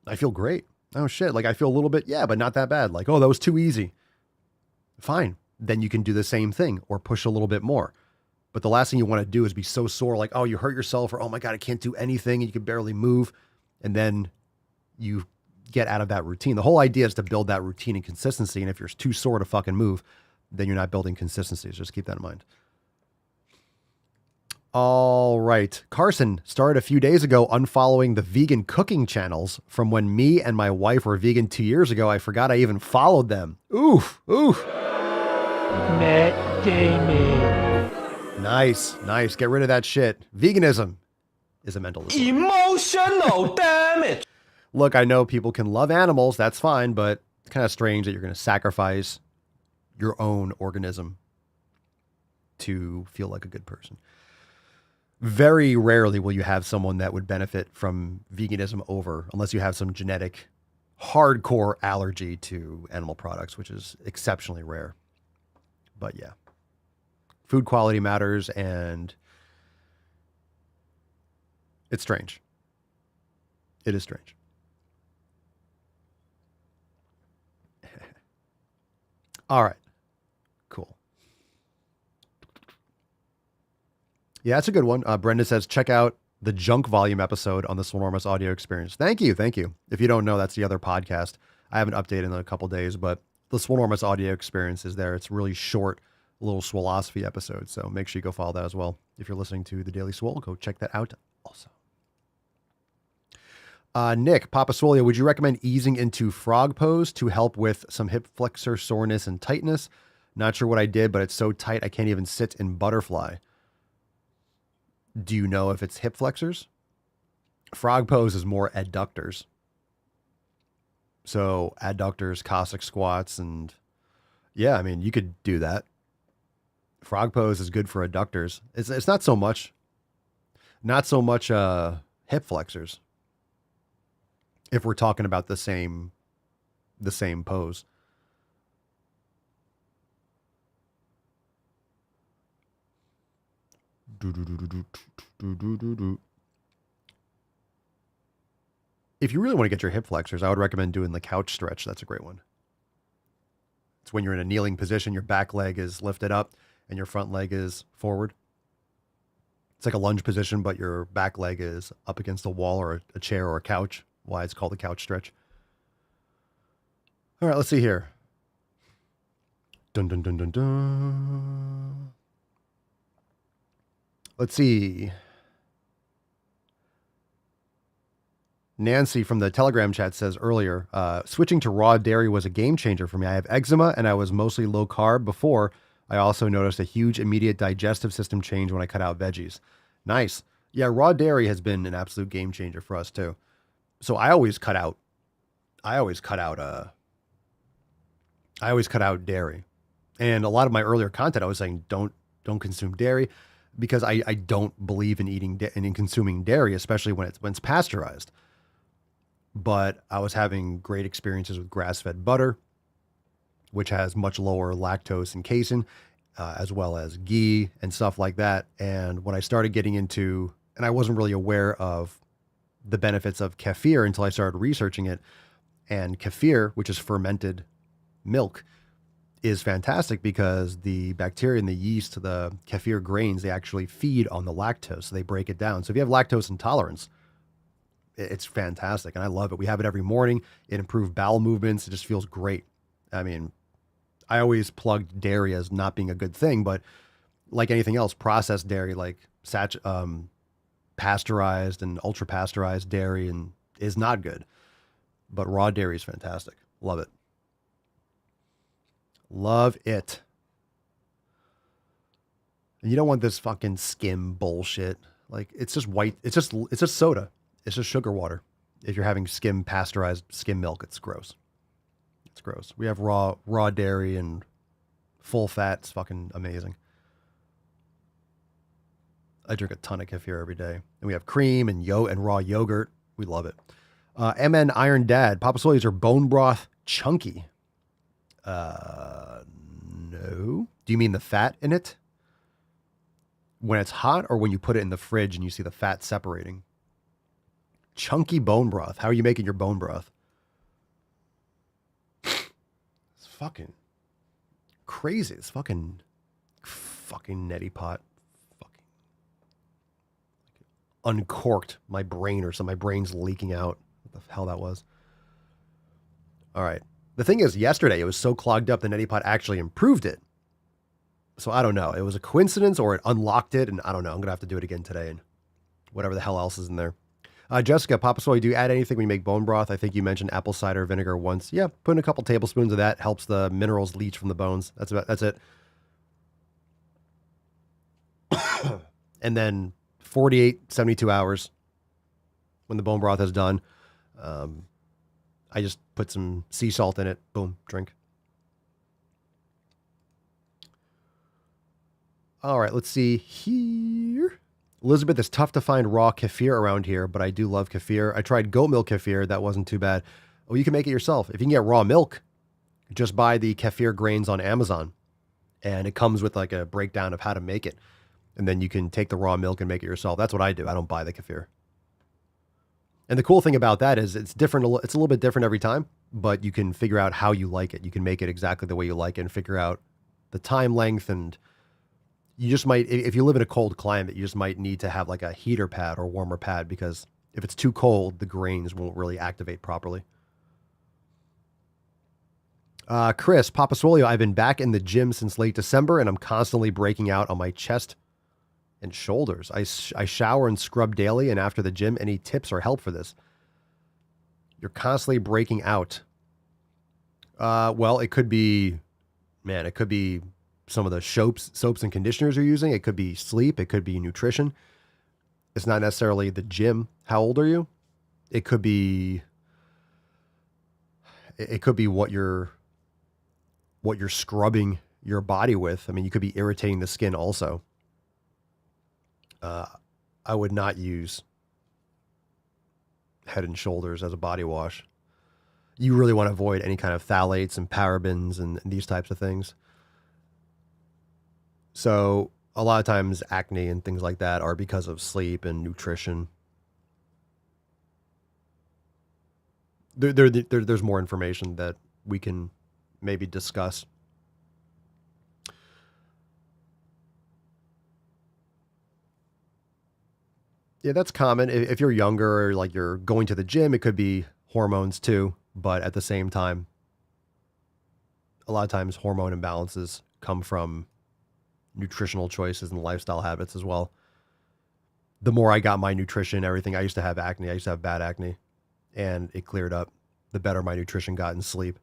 [SPEAKER 15] I feel great. Oh shit. Like I feel a little bit, yeah, but not that bad. Like, oh, that was too easy. Fine. Then you can do the same thing or push a little bit more. But the last thing you want to do is be so sore, like, oh, you hurt yourself, or, oh my God, I can't do anything, and you can barely move. And then you get out of that routine. The whole idea is to build that routine and consistency. And if you're too sore to fucking move, then you're not building consistency. So just keep that in mind. All right. Carson started a few days ago unfollowing the vegan cooking channels from when me and my wife were vegan 2 years ago. I forgot I even followed them. Oof.
[SPEAKER 6] Matt Damon.
[SPEAKER 15] Nice. Get rid of that shit. Veganism is a mental disorder.
[SPEAKER 6] Emotional damage.
[SPEAKER 15] Look, I know people can love animals. That's fine, but it's kind of strange that you're going to sacrifice your own organism to feel like a good person. Very rarely will you have someone that would benefit from veganism unless you have some genetic hardcore allergy to animal products, which is exceptionally rare. But yeah, food quality matters, and it's strange. It is strange. All right. Cool. Yeah, that's a good one. Brenda says, check out the Junk Volume episode on the Swolenormous Audio Experience. Thank you. If you don't know, that's the other podcast. I haven't updated in a couple days, but the Swolenormous Audio Experience is there. It's really short, little Swolosophy episode. So make sure you go follow that as well. If you're listening to the Daily Swole, go check that out also. Nick, Papa Swolio, would you recommend easing into frog pose to help with some hip flexor soreness and tightness? Not sure what I did, but it's so tight I can't even sit in butterfly. Do you know if it's hip flexors? Frog pose is more adductors. So adductors, Cossack squats, and yeah, I mean, you could do that. Frog pose is good for adductors. It's not so much hip flexors. If we're talking about the same pose. If you really want to get your hip flexors, I would recommend doing the couch stretch. That's a great one. It's when you're in a kneeling position, your back leg is lifted up and your front leg is forward. It's like a lunge position, but your back leg is up against a wall or a chair or a couch. Why it's called the couch stretch. All right, let's see here. Dun, dun, dun, dun, dun. Let's see. Nancy from the Telegram chat says earlier, switching to raw dairy was a game changer for me. I have eczema and I was mostly low carb before. I also noticed a huge immediate digestive system change when I cut out veggies. Nice. Yeah, raw dairy has been an absolute game changer for us too. So I always cut out dairy. And a lot of my earlier content, I was saying, don't consume dairy because I don't believe in eating and in consuming dairy, especially when it's pasteurized. But I was having great experiences with grass-fed butter, which has much lower lactose and casein, as well as ghee and stuff like that. And when I started getting into, and I wasn't really aware of the benefits of kefir until I started researching it. And kefir, which is fermented milk, is fantastic because the bacteria and the yeast, the kefir grains, they actually feed on the lactose. So they break it down. So if you have lactose intolerance, it's fantastic. And I love it. We have it every morning. It improved bowel movements. It just feels great. I mean, I always plugged dairy as not being a good thing, but like anything else, processed dairy, like pasteurized and ultra pasteurized dairy and is not good. But raw dairy is fantastic. Love it. Love it. And you don't want this fucking skim bullshit. Like it's just white. It's just soda. It's just sugar water. If you're having pasteurized skim milk, it's gross. It's gross. We have raw dairy and full fat. It's fucking amazing. I drink a ton of kefir every day. And we have cream and raw yogurt. We love it. MN Iron Dad, Papa Soy's are bone broth chunky. No. Do you mean the fat in it? When it's hot or when you put it in the fridge and you see the fat separating? Chunky bone broth. How are you making your bone broth? It's fucking crazy. It's fucking neti pot. Fucking uncorked my brain or something. My brain's leaking out. What the hell that was. All right. The thing is, yesterday it was so clogged up the neti pot actually improved it. So I don't know. It was a coincidence or it unlocked it, and I don't know. I'm going to have to do it again today and whatever the hell else is in there. Jessica, Papa Soy, do you add anything when you make bone broth? I think you mentioned apple cider vinegar once. Yeah, put in a couple tablespoons of that. Helps the minerals leach from the bones. That's it. And then 48, 72 hours when the bone broth is done, I just put some sea salt in it. Boom, drink. All right, let's see here. Elizabeth, it's tough to find raw kefir around here, but I do love kefir. I tried goat milk kefir. That wasn't too bad. Oh, you can make it yourself. If you can get raw milk, just buy the kefir grains on Amazon. And it comes with like a breakdown of how to make it. And then you can take the raw milk and make it yourself. That's what I do. I don't buy the kefir. And the cool thing about that is it's different. It's a little bit different every time, but you can figure out how you like it. You can make it exactly the way you like it and figure out the time length. And you just might, if you live in a cold climate, you just might need to have like a heater pad or warmer pad because if it's too cold, the grains won't really activate properly. Chris, Papa Swolio, I've been back in the gym since late December and I'm constantly breaking out on my chest and shoulders. I shower and scrub daily and after the gym. Any tips or help for this? You're constantly breaking out. Well, it could be some of the soaps and conditioners you're using. It could be sleep. It could be nutrition. It's not necessarily the gym. How old are you? It could be what you're scrubbing your body with. I mean, you could be irritating the skin also. I would not use Head and Shoulders as a body wash. You really want to avoid any kind of phthalates and parabens and these types of things. So a lot of times acne and things like that are because of sleep and nutrition. There's more information that we can maybe discuss. Yeah, that's common. If you're younger or like you're going to the gym, it could be hormones too. But at the same time, a lot of times hormone imbalances come from nutritional choices and lifestyle habits as well. The more I got my nutrition, everything, I used to have acne. I used to have bad acne and it cleared up. The better my nutrition got in sleep.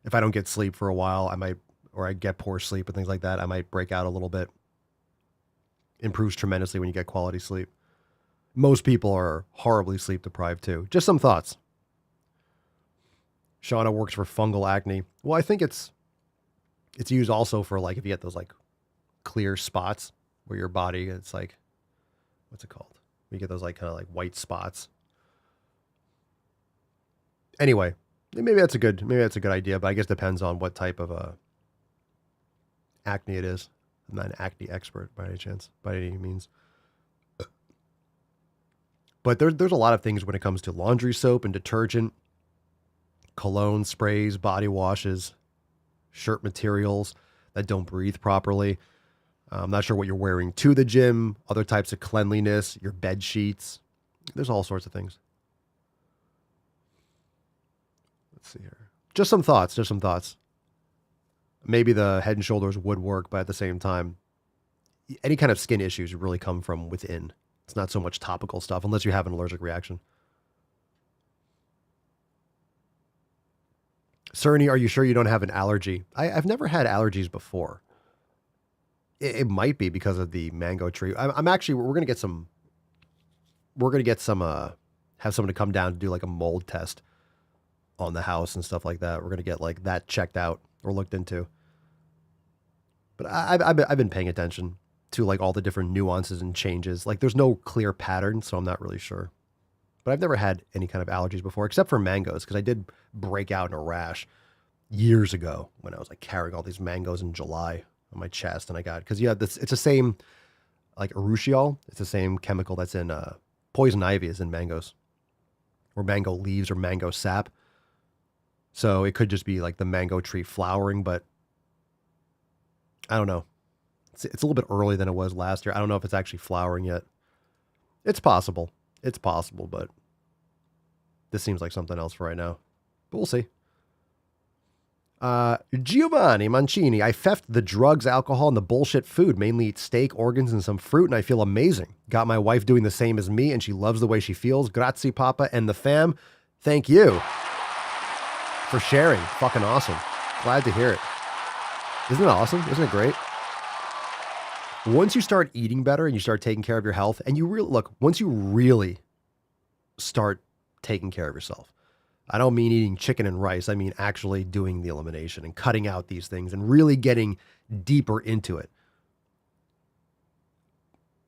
[SPEAKER 15] If I don't get sleep for a while, I get poor sleep and things like that, I might break out a little bit. Improves tremendously when you get quality sleep. Most people are horribly sleep deprived too. Just some thoughts. Shauna works for fungal acne. Well, I think it's used also for like if you get those like clear spots where your body, it's like, what's it called? You get those like kind of like white spots. Anyway, maybe that's a good idea, but I guess it depends on what type of acne it is. I'm not an acne expert by any means. But there's a lot of things when it comes to laundry soap and detergent, cologne, sprays, body washes, shirt materials that don't breathe properly. I'm not sure what you're wearing to the gym, other types of cleanliness, your bed sheets. There's all sorts of things. Let's see here. Just some thoughts. Maybe the Head and Shoulders would work, but at the same time, any kind of skin issues really come from within. It's not so much topical stuff unless you have an allergic reaction. Cerny, are you sure you don't have an allergy? I've never had allergies before. It might be because of the mango tree. I'm actually, we're going to get some, have someone to come down to do like a mold test on the house and stuff like that. We're going to get like that checked out or looked into. But I've been paying attention to like all the different nuances and changes. Like there's no clear pattern, so I'm not really sure. But I've never had any kind of allergies before, except for mangoes, because I did break out in a rash years ago when I was like carrying all these mangoes in July on my chest, and I got, because it's the same like urushiol. It's the same chemical that's in poison ivy is in mangoes, or mango leaves or mango sap. So it could just be like the mango tree flowering, but I don't know. It's a little bit early than it was last year. I don't know if it's actually flowering yet. It's possible. But this seems like something else for right now. But we'll see. Giovanni Mancini, I theft the drugs, alcohol, and the bullshit food. Mainly eat steak, organs, and some fruit, and I feel amazing. Got my wife doing the same as me, and she loves the way she feels. Grazie, Papa, and the fam. Thank you for sharing. Fucking awesome. Glad to hear it. Isn't it awesome? Isn't it great? Once you start eating better and you start taking care of your health, and once you really start taking care of yourself, I don't mean eating chicken and rice. I mean actually doing the elimination and cutting out these things and really getting deeper into it.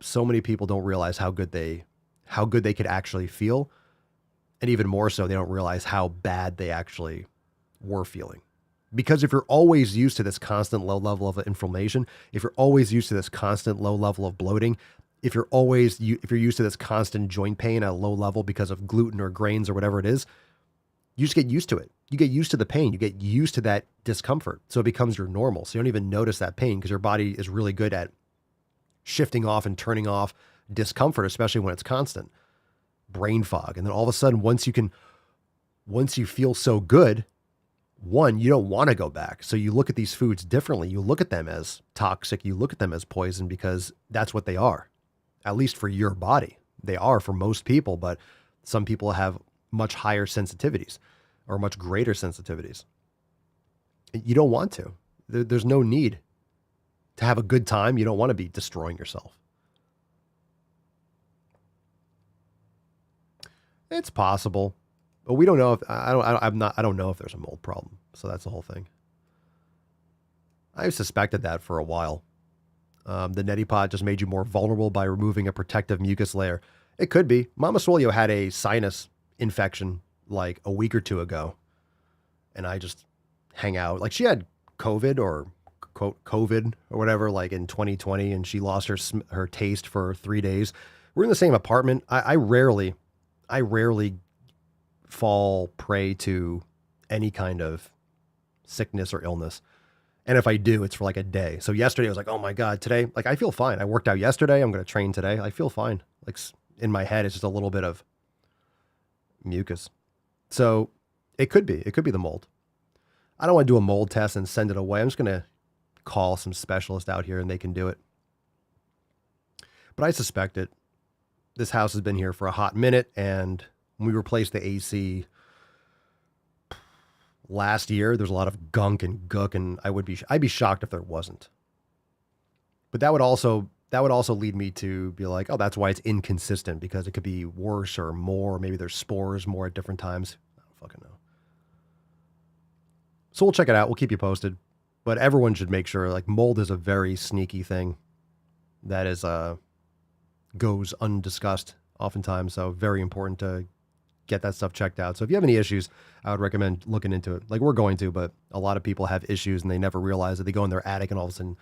[SPEAKER 15] So many people don't realize how good they could actually feel. And even more so, they don't realize how bad they actually were feeling. Because if you're always used to this constant low level of inflammation, if you're always used to this constant low level of bloating, if you're used to this constant joint pain at a low level because of gluten or grains or whatever it is, you just get used to it. You get used to the pain. You get used to that discomfort. So it becomes your normal. So you don't even notice that pain because your body is really good at shifting off and turning off discomfort, especially when it's constant. Brain fog. And then all of a sudden, once you feel so good, one, you don't want to go back. So you look at these foods differently. You look at them as toxic. You look at them as poison because that's what they are. At least for your body. They are for most people, but some people have much higher sensitivities or much greater sensitivities. You don't want to. There's no need to have a good time. You don't want to be destroying yourself. It's possible, but we don't know if I don't know if there's a mold problem. So that's the whole thing. I suspected that for a while. The neti pot just made you more vulnerable by removing a protective mucus layer. It could be. Mama Swolio had a sinus infection like a week or two ago, and I just hang out. Like she had COVID or quote COVID or whatever, like in 2020, and she lost her taste for 3 days. We're in the same apartment. I rarely fall prey to any kind of sickness or illness. And if I do, it's for like a day. So yesterday I was like, oh my God, today, like I feel fine. I worked out yesterday. I'm going to train today. I feel fine. Like in my head, it's just a little bit of mucus. So it could be the mold. I don't want to do a mold test and send it away. I'm just going to call some specialist out here and they can do it. But I suspect it. This house has been here for a hot minute, and when we replaced the AC last year, there's a lot of gunk and gook, and I'd be shocked if there wasn't. But that would also lead me to be like, oh, that's why it's inconsistent, because it could be worse or more. Maybe there's spores more at different times. I don't fucking know. So we'll check it out. We'll keep you posted. But everyone should make sure, like, mold is a very sneaky thing that is goes undiscussed oftentimes. So very important to get that stuff checked out. So if you have any issues, I would recommend looking into it. Like we're going to, but a lot of people have issues and they never realize that. They go in their attic and all of a sudden,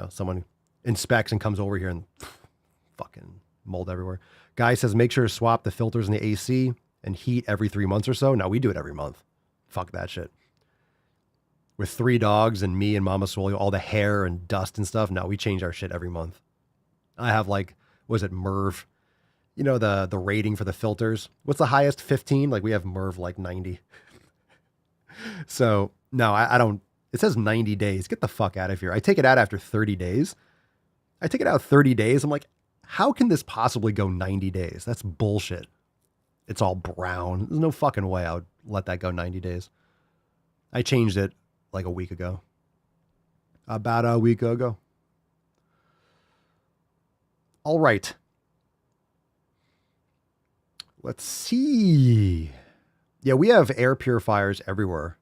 [SPEAKER 15] someone inspects and comes over here and fucking mold everywhere. Guy says, make sure to swap the filters in the AC and heat every 3 months or so. Now we do it every month. Fuck that shit. With 3 dogs and me and Mama Swolio, all the hair and dust and stuff. Now we change our shit every month. I have was it MERV? The rating for the filters. What's the highest? 15? Like we have MERV like 90. So no, I don't. It says 90 days. Get the fuck out of here. I take it out after 30 days. I take it out 30 days. I'm like, how can this possibly go 90 days? That's bullshit. It's all brown. There's no fucking way I would let that go 90 days. I changed it like a week ago. About a week ago. All right. Let's see. Yeah, we have air purifiers everywhere.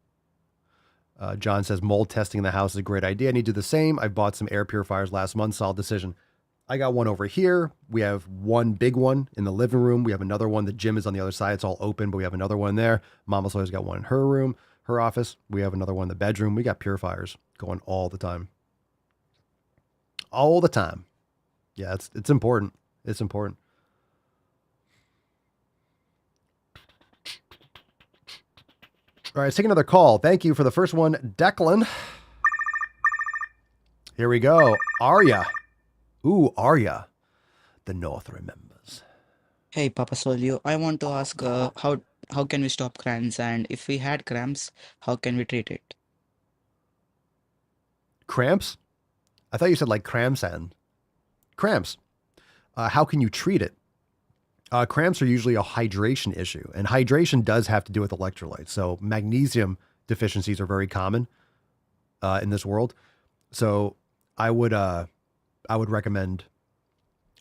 [SPEAKER 15] John says mold testing in the house is a great idea. I need to do the same. I bought some air purifiers last month. Solid decision. I got one over here. We have one big one in the living room. We have another one. The gym is on the other side. It's all open, but we have another one there. Mama's always got one in her room, her office. We have another one in the bedroom. We got purifiers going all the time. All the time. Yeah, it's important. It's important. All right, let's take another call. Thank you for the first one, Declan. Here we go. Arya. Ooh, Arya. The North remembers.
[SPEAKER 10] Hey, Papa Solio. I want to ask how can we stop cramps, and if we had cramps, how can we treat it?
[SPEAKER 15] Cramps? I thought you said like cramps and cramps. How can you treat it? Cramps are usually a hydration issue, and hydration does have to do with electrolytes. So magnesium deficiencies are very common in this world. So I would recommend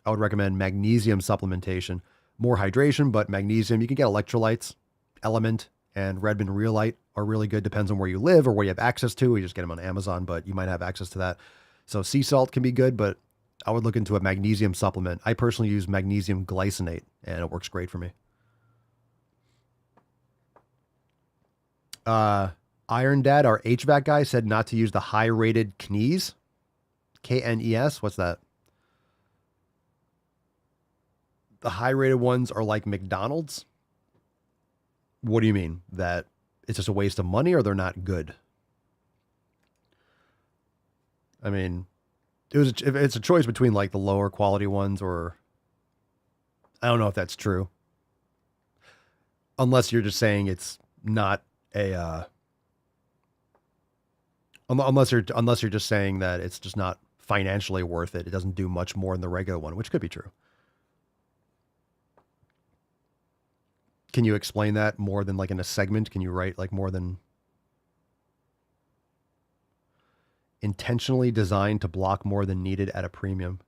[SPEAKER 15] magnesium supplementation, more hydration, but magnesium. You can get electrolytes, Element and Redmond Reelite are really good. Depends on where you live or where you have access to. We just get them on Amazon, but you might have access to that. So sea salt can be good, but I would look into a magnesium supplement. I personally use magnesium glycinate, and it works great for me. Iron Dad, our HVAC guy, said not to use the high-rated Knes. Knes? What's that? The high-rated ones are like McDonald's? What do you mean? That it's just a waste of money, or they're not good? I mean, it's a choice between like the lower quality ones, or I don't know if that's true. Unless you're just saying it's not a unless you're just saying that it's just not financially worth it. It doesn't do much more than the regular one, which could be true. Can you explain that more than like in a segment? Can you write like more than intentionally designed to block more than needed at a premium?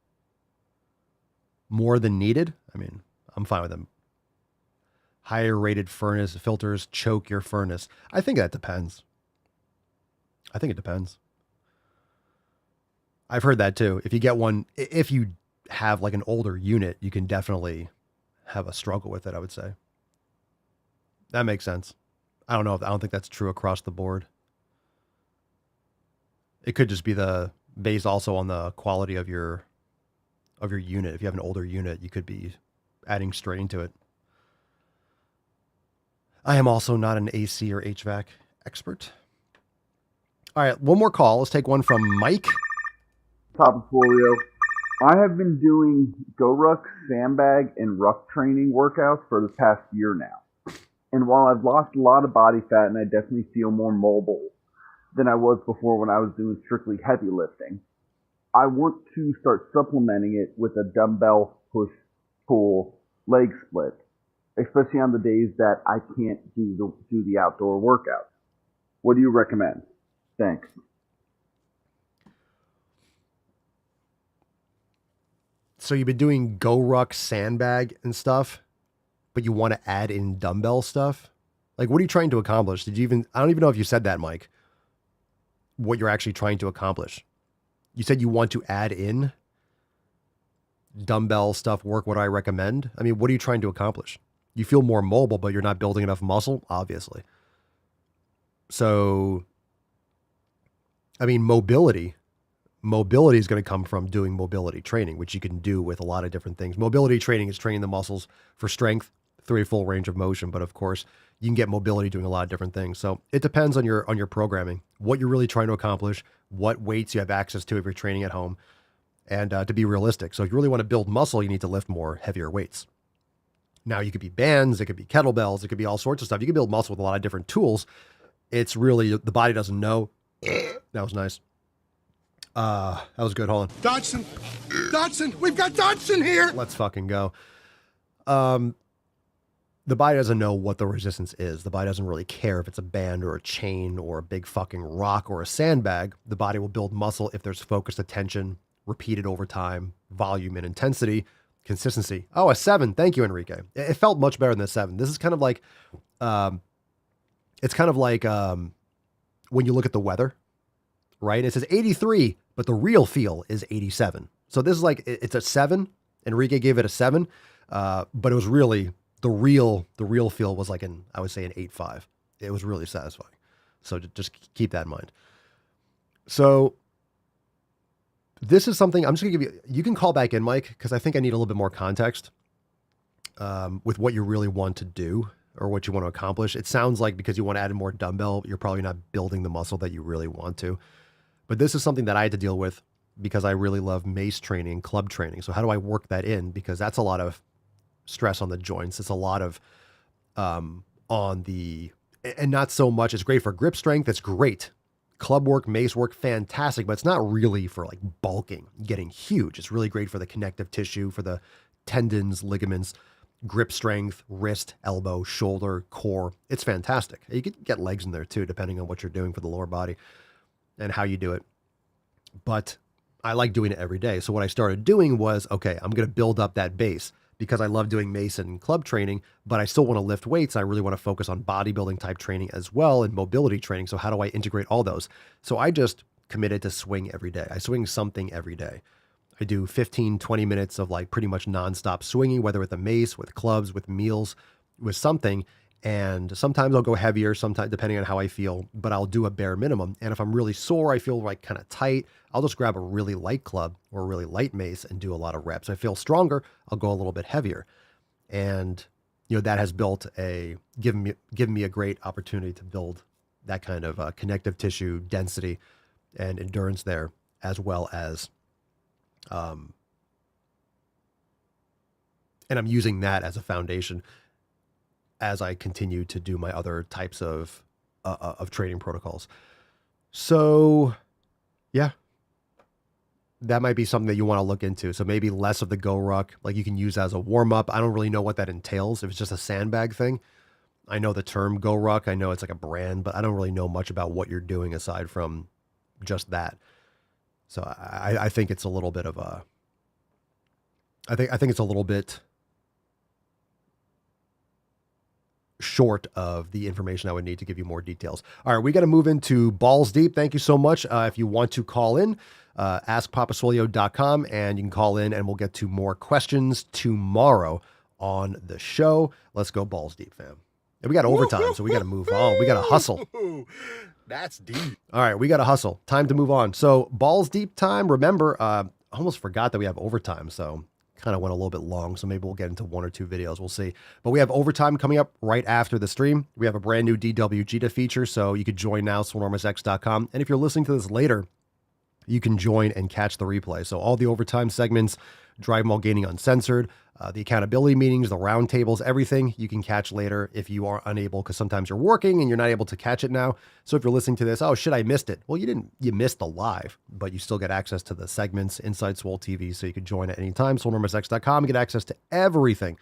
[SPEAKER 15] More than needed? I mean, I'm fine with them. higher rated furnace filters choke your furnace. I think that depends. I think it depends. I've heard that too. If you get one, if you have like an older unit, you can definitely have a struggle with it, I would say. That makes sense. I don't think that's true across the board. It could just be based also on the quality of your unit. If you have an older unit, you could be adding strain to it. I am also not an AC or HVAC expert. All right, one more call. Let's take one from Mike.
[SPEAKER 17] Top of Folio. I have been doing Go Ruck, Sandbag, and Ruck training workouts for the past year now. And while I've lost a lot of body fat and I definitely feel more mobile than I was before when I was doing strictly heavy lifting, I want to start supplementing it with a dumbbell push-pull leg split, especially on the days that I can't do the outdoor workouts. What do you recommend? Thanks.
[SPEAKER 15] So you've been doing Go Ruck, Sandbag, and stuff, but you want to add in dumbbell stuff? Like, what are you trying to accomplish? I don't even know if you said that, Mike. What you're actually trying to accomplish. You said you want to add in dumbbell stuff, what I recommend. I mean, what are you trying to accomplish? You feel more mobile, but you're not building enough muscle, obviously. So, I mean, mobility is going to come from doing mobility training, which you can do with a lot of different things. Mobility training is training the muscles for strength through a full range of motion. But of course, you can get mobility doing a lot of different things. So it depends on your programming, what you're really trying to accomplish, what weights you have access to if you're training at home, and to be realistic. So if you really want to build muscle, you need to lift more heavier weights. Now, you could be bands, it could be kettlebells, it could be all sorts of stuff. You can build muscle with a lot of different tools. It's really, the body doesn't know. That was nice. That was good. Hold on.
[SPEAKER 18] Dodson, we've got Dodson here.
[SPEAKER 15] Let's fucking go. The body doesn't know what the resistance is. The body doesn't really care if it's a band or a chain or a big fucking rock or a sandbag. The body will build muscle if there's focused attention, repeated over time, volume and intensity, consistency. Oh, a 7. Thank you, Enrique. It felt much better than a 7. This is kind of like, it's kind of like when you look at the weather, right? It says 83, but the real feel is 87. So this is like, it's a 7. Enrique gave it a 7, but it was really, the real feel was like I would say an 8.5. It was really satisfying. So just keep that in mind. So this is something I'm just going to give you can call back in, Mike, because I think I need a little bit more context with what you really want to do or what you want to accomplish. It sounds like because you want to add more dumbbell, you're probably not building the muscle that you really want to. But this is something that I had to deal with because I really love mace training, club training. So how do I work that in? Because that's a lot of stress on the joints. It's a lot of and not so much. It's great for grip strength. It's great. Club work, mace work, fantastic, but it's not really for like bulking, getting huge. It's really great for the connective tissue, for the tendons, ligaments, grip strength, wrist, elbow, shoulder, core. It's fantastic. You could get legs in there too, depending on what you're doing for the lower body and how you do it. But I like doing it every day. So what I started doing was, okay, I'm going to build up that base because I love doing mace and club training, but I still want to lift weights. I really want to focus on bodybuilding type training as well and mobility training. So how do I integrate all those? So I just committed to swing every day. I swing something every day. I do 15, 20 minutes of like pretty much nonstop swinging, whether with a mace, with clubs, with meals, with something. And sometimes I'll go heavier, sometimes depending on how I feel, but I'll do a bare minimum. And if I'm really sore, I feel like kind of tight, I'll just grab a really light club or a really light mace and do a lot of reps. I feel stronger, I'll go a little bit heavier. And, that has given me a great opportunity to build that kind of connective tissue density and endurance there, as well as, and I'm using that as a foundation as I continue to do my other types of training protocols. So yeah, that might be something that you want to look into. So maybe less of the Go Ruck, like you can use as a warm up. I don't really know what that entails. If it's just a sandbag thing, I know the term Go Ruck. I know it's like a brand, but I don't really know much about what you're doing aside from just that. So I think it's a little bit of a, I think it's a little bit short of the information I would need to give you more details. All right, we got to move into Balls Deep. Thank you so much. If you want to call in, askpapasolio.com, and you can call in and we'll get to more questions tomorrow on the show. Let's go Balls Deep, fam. And we got overtime, so we got to move on. We got to hustle.
[SPEAKER 18] That's deep.
[SPEAKER 15] All right, we got to hustle. Time to move on. So Balls Deep time. Remember, almost forgot that we have overtime, so kind of went a little bit long, so maybe we'll get into 1 or 2 videos. We'll see. But we have overtime coming up right after the stream. We have a brand new DWG to feature, so you could join now, swolenormousx.com. And if you're listening to this later, you can join and catch the replay. So all the overtime segments, Driving While Gaining Uncensored, the accountability meetings, the roundtables, everything you can catch later if you are unable, because sometimes you're working and you're not able to catch it now. So if you're listening to this, oh shit, I missed it. Well, you missed the live, but you still get access to the segments inside Swole TV, so you can join at any time, swolenormousx.com, and get access to everything.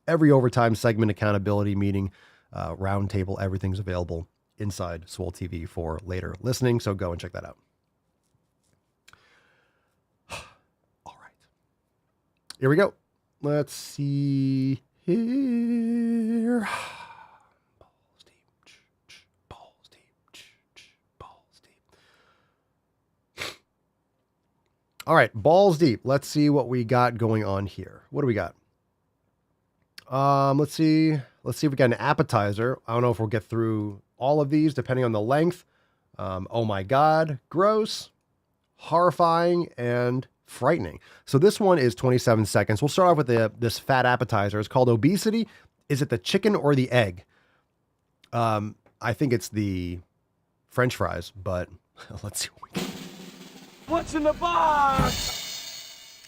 [SPEAKER 15] Every overtime segment, accountability meeting, roundtable, everything's available inside Swole TV for later listening. So go and check that out. Here we go. Let's see here. Balls deep. Balls deep. Balls deep. All right, balls deep. Let's see what we got going on here. What do we got? Let's see. Let's see if we got an appetizer. I don't know if we'll get through all of these depending on the length. Oh my God, gross, horrifying, and frightening. So this one is 27 seconds. We'll start off with this fat appetizer. It's called Obesity. Is it the chicken or the egg? I think it's the French fries, but let's see what we get.
[SPEAKER 6] What's in the box?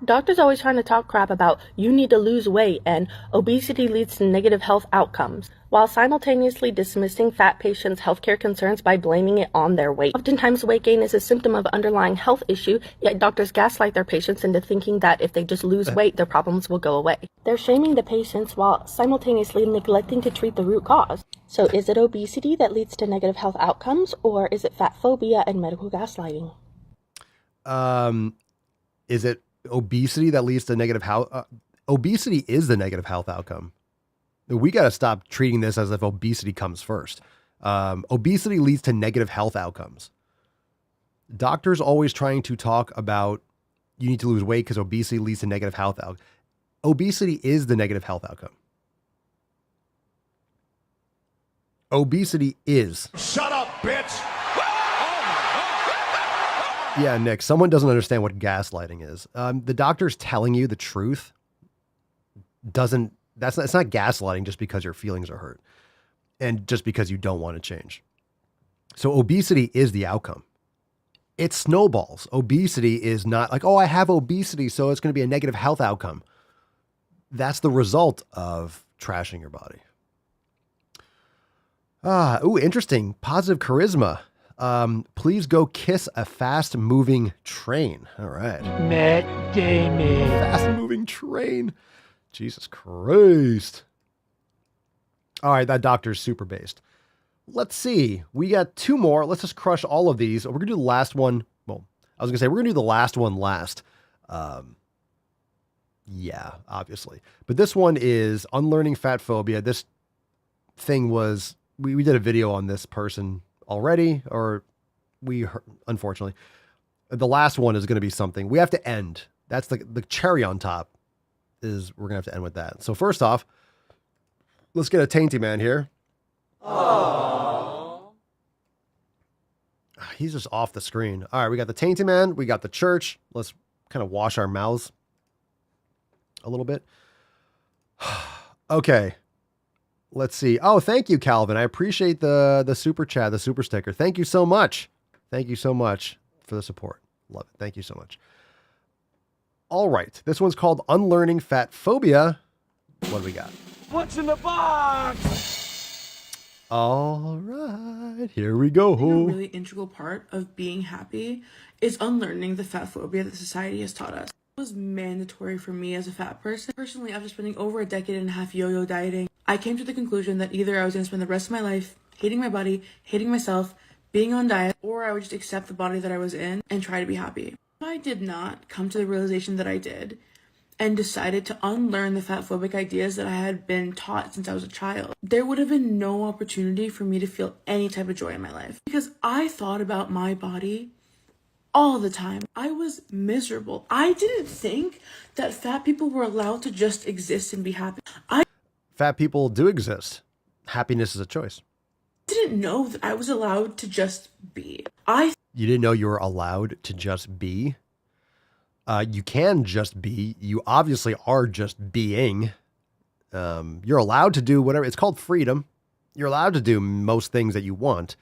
[SPEAKER 19] Doctors always trying to talk crap about you need to lose weight and obesity leads to negative health outcomes, while simultaneously dismissing fat patients' healthcare concerns by blaming it on their weight. Oftentimes, weight gain is a symptom of underlying health issue, yet doctors gaslight their patients into thinking that if they just lose weight, their problems will go away. They're shaming the patients while simultaneously neglecting to treat the root cause. So is it obesity that leads to negative health outcomes, or is it fat phobia and medical gaslighting?
[SPEAKER 15] Is it obesity that leads to negative health? Obesity is the negative health outcome. We got to stop treating this as if obesity comes first. Obesity leads to negative health outcomes. Doctors always trying to talk about you need to lose weight because obesity leads to negative health outcome. Obesity is the negative health outcome. Obesity is.
[SPEAKER 18] Shut up, bitch!
[SPEAKER 15] Yeah, Nick, someone doesn't understand what gaslighting is. The doctor's telling you the truth it's not gaslighting just because your feelings are hurt and just because you don't want to change. So obesity is the outcome. It snowballs. Obesity is not like, oh, I have obesity, so it's going to be a negative health outcome. That's the result of trashing your body. Interesting. Positive charisma. Please go kiss a fast moving train. All right.
[SPEAKER 6] Matt Damon.
[SPEAKER 15] Fast moving train. Jesus Christ. All right. That doctor's super based. Let's see. We got 2 more. Let's just crush all of these. We're going to do the last one. Well, I was going to say, we're going to do the last one last. Yeah, obviously. But this one is unlearning fat phobia. This thing was, we did a video on this person already, or we heard, unfortunately. The last one is going to be something we have to end. That's the cherry on top is we're going to have to end with that. So first off, let's get a Tainty Man here. Aww. He's just off the screen. All right, we got the Tainty Man. We got the church. Let's kind of wash our mouths a little bit. Okay. Let's see. Oh, thank you, Calvin. I appreciate the super chat, the super sticker. Thank you so much. Thank you so much for the support. Love it. Thank you so much. All right. This one's called Unlearning Fat Phobia. What do we got?
[SPEAKER 6] What's in the box?
[SPEAKER 15] All right. Here we go.
[SPEAKER 20] I think a really integral part of being happy is unlearning the fat phobia that society has taught us. It was mandatory for me as a fat person. Personally, after spending over a decade and a half yo-yo dieting, I came to the conclusion that either I was going to spend the rest of my life hating my body, hating myself, being on diet, or I would just accept the body that I was in and try to be happy. If I did not come to the realization that I did, and decided to unlearn the fat phobic ideas that I had been taught since I was a child, there would have been no opportunity for me to feel any type of joy in my life, because I thought about my body all the time. I was miserable. I didn't think that fat people were allowed to just exist and be happy.
[SPEAKER 15] Fat people do exist. Happiness is a choice.
[SPEAKER 20] Didn't know that I was allowed to just be.
[SPEAKER 15] You didn't know you were allowed to just be? You can just be. You obviously are just being. You're allowed to do whatever. It's called freedom. You're allowed to do most things that you want.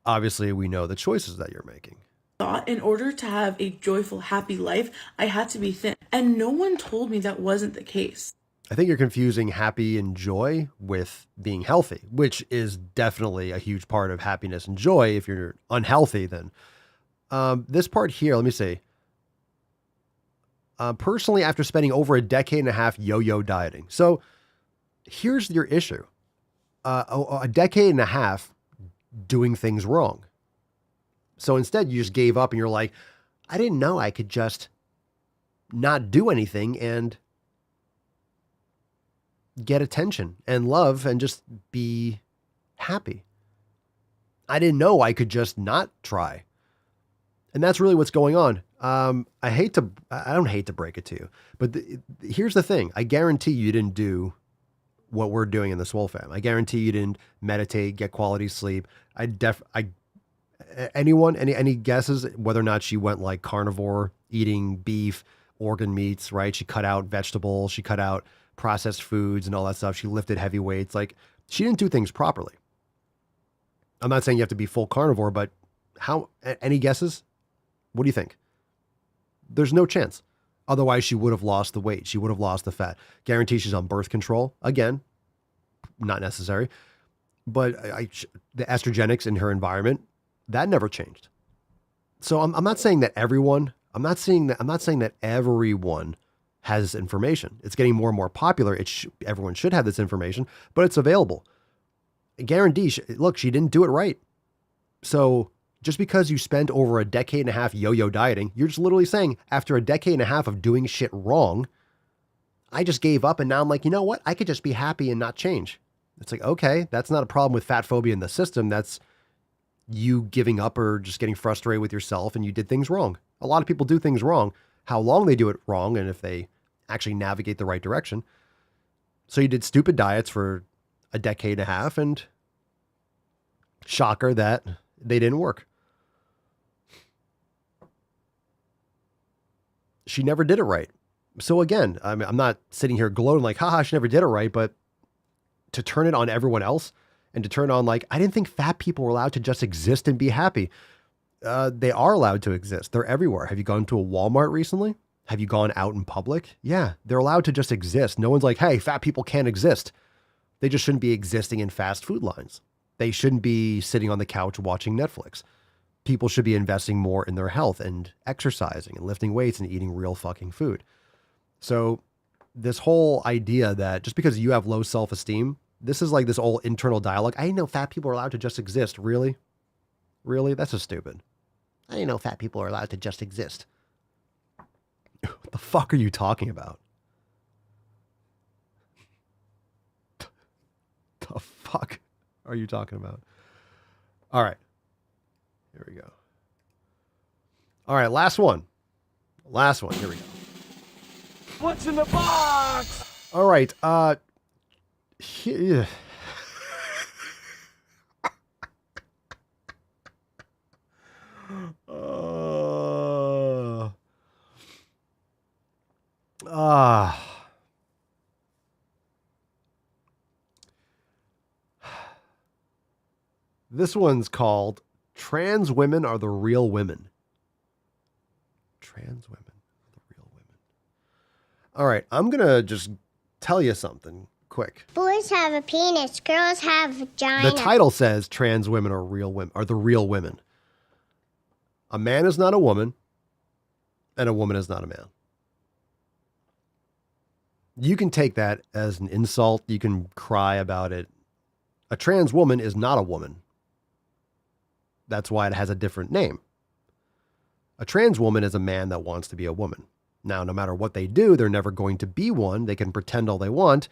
[SPEAKER 15] Obviously, we know the choices that you're making.
[SPEAKER 20] Thought in order to have a joyful, happy life, I had to be thin. And no one told me that wasn't the case.
[SPEAKER 15] I think you're confusing happy and joy with being healthy, which is definitely a huge part of happiness and joy. If you're unhealthy, then this part here, let me see. Personally, after spending over a decade and a half yo-yo dieting. So here's your issue. A decade and a half doing things wrong. So instead, you just gave up and you're like, I didn't know I could just not do anything and get attention and love and just be happy. I didn't know I could just not try. And that's really what's going on. I don't hate to break it to you, but here's the thing. I guarantee you didn't do what we're doing in the Swole fam. I guarantee you didn't meditate, get quality sleep. Any guesses whether or not she went like carnivore, eating beef, organ meats, right? She cut out vegetables. She cut out processed foods and all that stuff. She lifted heavy weights. Like, she didn't do things properly. I'm not saying you have to be full carnivore, but any guesses? What do you think? There's no chance. Otherwise, she would have lost the weight. She would have lost the fat. Guarantee she's on birth control. Again, not necessary. But the estrogenics in her environment, that never changed. So I'm not saying that everyone, I'm not saying that everyone has information. It's getting more and more popular. Everyone should have this information, but it's available. I guarantee, look, she didn't do it right. So just because you spent over a decade and a half yo-yo dieting, you're just literally saying, after a decade and a half of doing shit wrong, I just gave up and now I'm like, you know what? I could just be happy and not change. It's like, okay, that's not a problem with fat phobia in the system. That's you giving up or just getting frustrated with yourself and you did things wrong. A lot of people do things wrong. How long they do it wrong and if they actually navigate the right direction. So you did stupid diets for a decade and a half and shocker that they didn't work. She never did it right. So again, I'm not sitting here gloating like, haha, she never did it right, but to turn it on everyone else and to turn on like, I didn't think fat people were allowed to just exist and be happy. They are allowed to exist. They're everywhere. Have you gone to a Walmart recently? Have you gone out in public? Yeah, they're allowed to just exist. No one's like, hey, fat people can't exist. They just shouldn't be existing in fast food lines. They shouldn't be sitting on the couch watching Netflix. People should be investing more in their health and exercising and lifting weights and eating real fucking food. So this whole idea that just because you have low self-esteem, this is like this old internal dialogue. I didn't know fat people are allowed to just exist. Really? Really? That's just stupid. I didn't know fat people are allowed to just exist. What the fuck are you talking about? The fuck are you talking about? All right. Here we go. All right, last one. Last one. Here we go.
[SPEAKER 6] What's in the box?
[SPEAKER 15] All right. Here. This one's called Trans Women Are the Real Women. Trans women are the real women. All right, I'm going to just tell you something quick.
[SPEAKER 21] Boys have a penis, girls have a vagina.
[SPEAKER 15] The title says trans women are real women, are the real women. A man is not a woman, and a woman is not a man. You can take that as an insult. You can cry about it. A trans woman is not a woman. That's why it has a different name. A trans woman is a man that wants to be a woman. Now, no matter what they do, they're never going to be one. They can pretend all they want.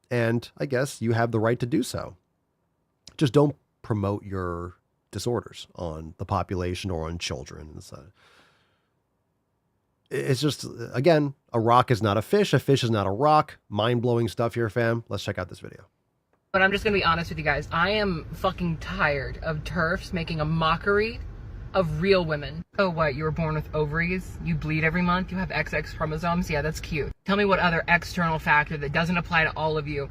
[SPEAKER 15] And I guess you have the right to do so. Just don't promote your disorders on the population or on children. It's just, again, a rock is not a fish is not a rock. Mind-blowing stuff here, fam. Let's check out this video.
[SPEAKER 1] But I'm just going to be honest with you guys. I am fucking tired of TERFs making a mockery of real women. Oh, what? You were born with ovaries? You bleed every month? You have XX chromosomes? Yeah, that's cute. Tell me what other external factor that doesn't apply to all of you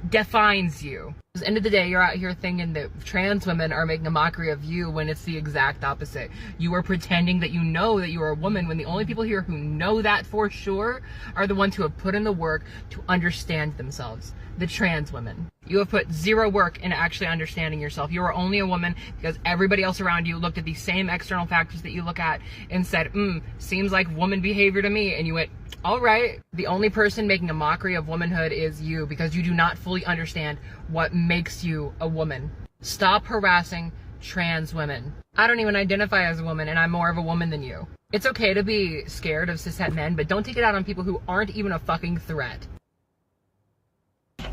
[SPEAKER 1] defines you. At the end of the day, you're out here thinking that trans women are making a mockery of you when it's the exact opposite. You are pretending that you know that you are a woman when the only people here who know that for sure are the ones who have put in the work to understand themselves. The trans women. You have put zero work into actually understanding yourself. You are only a woman because everybody else around you looked at these same external factors that you look at and said, seems like woman behavior to me. And you went, all right. The only person making a mockery of womanhood is you because you do not fully understand what makes you a woman. Stop harassing trans women. I don't even identify as a woman and I'm more of a woman than you. It's okay to be scared of cishet men, but don't take it out on people who aren't even a fucking threat.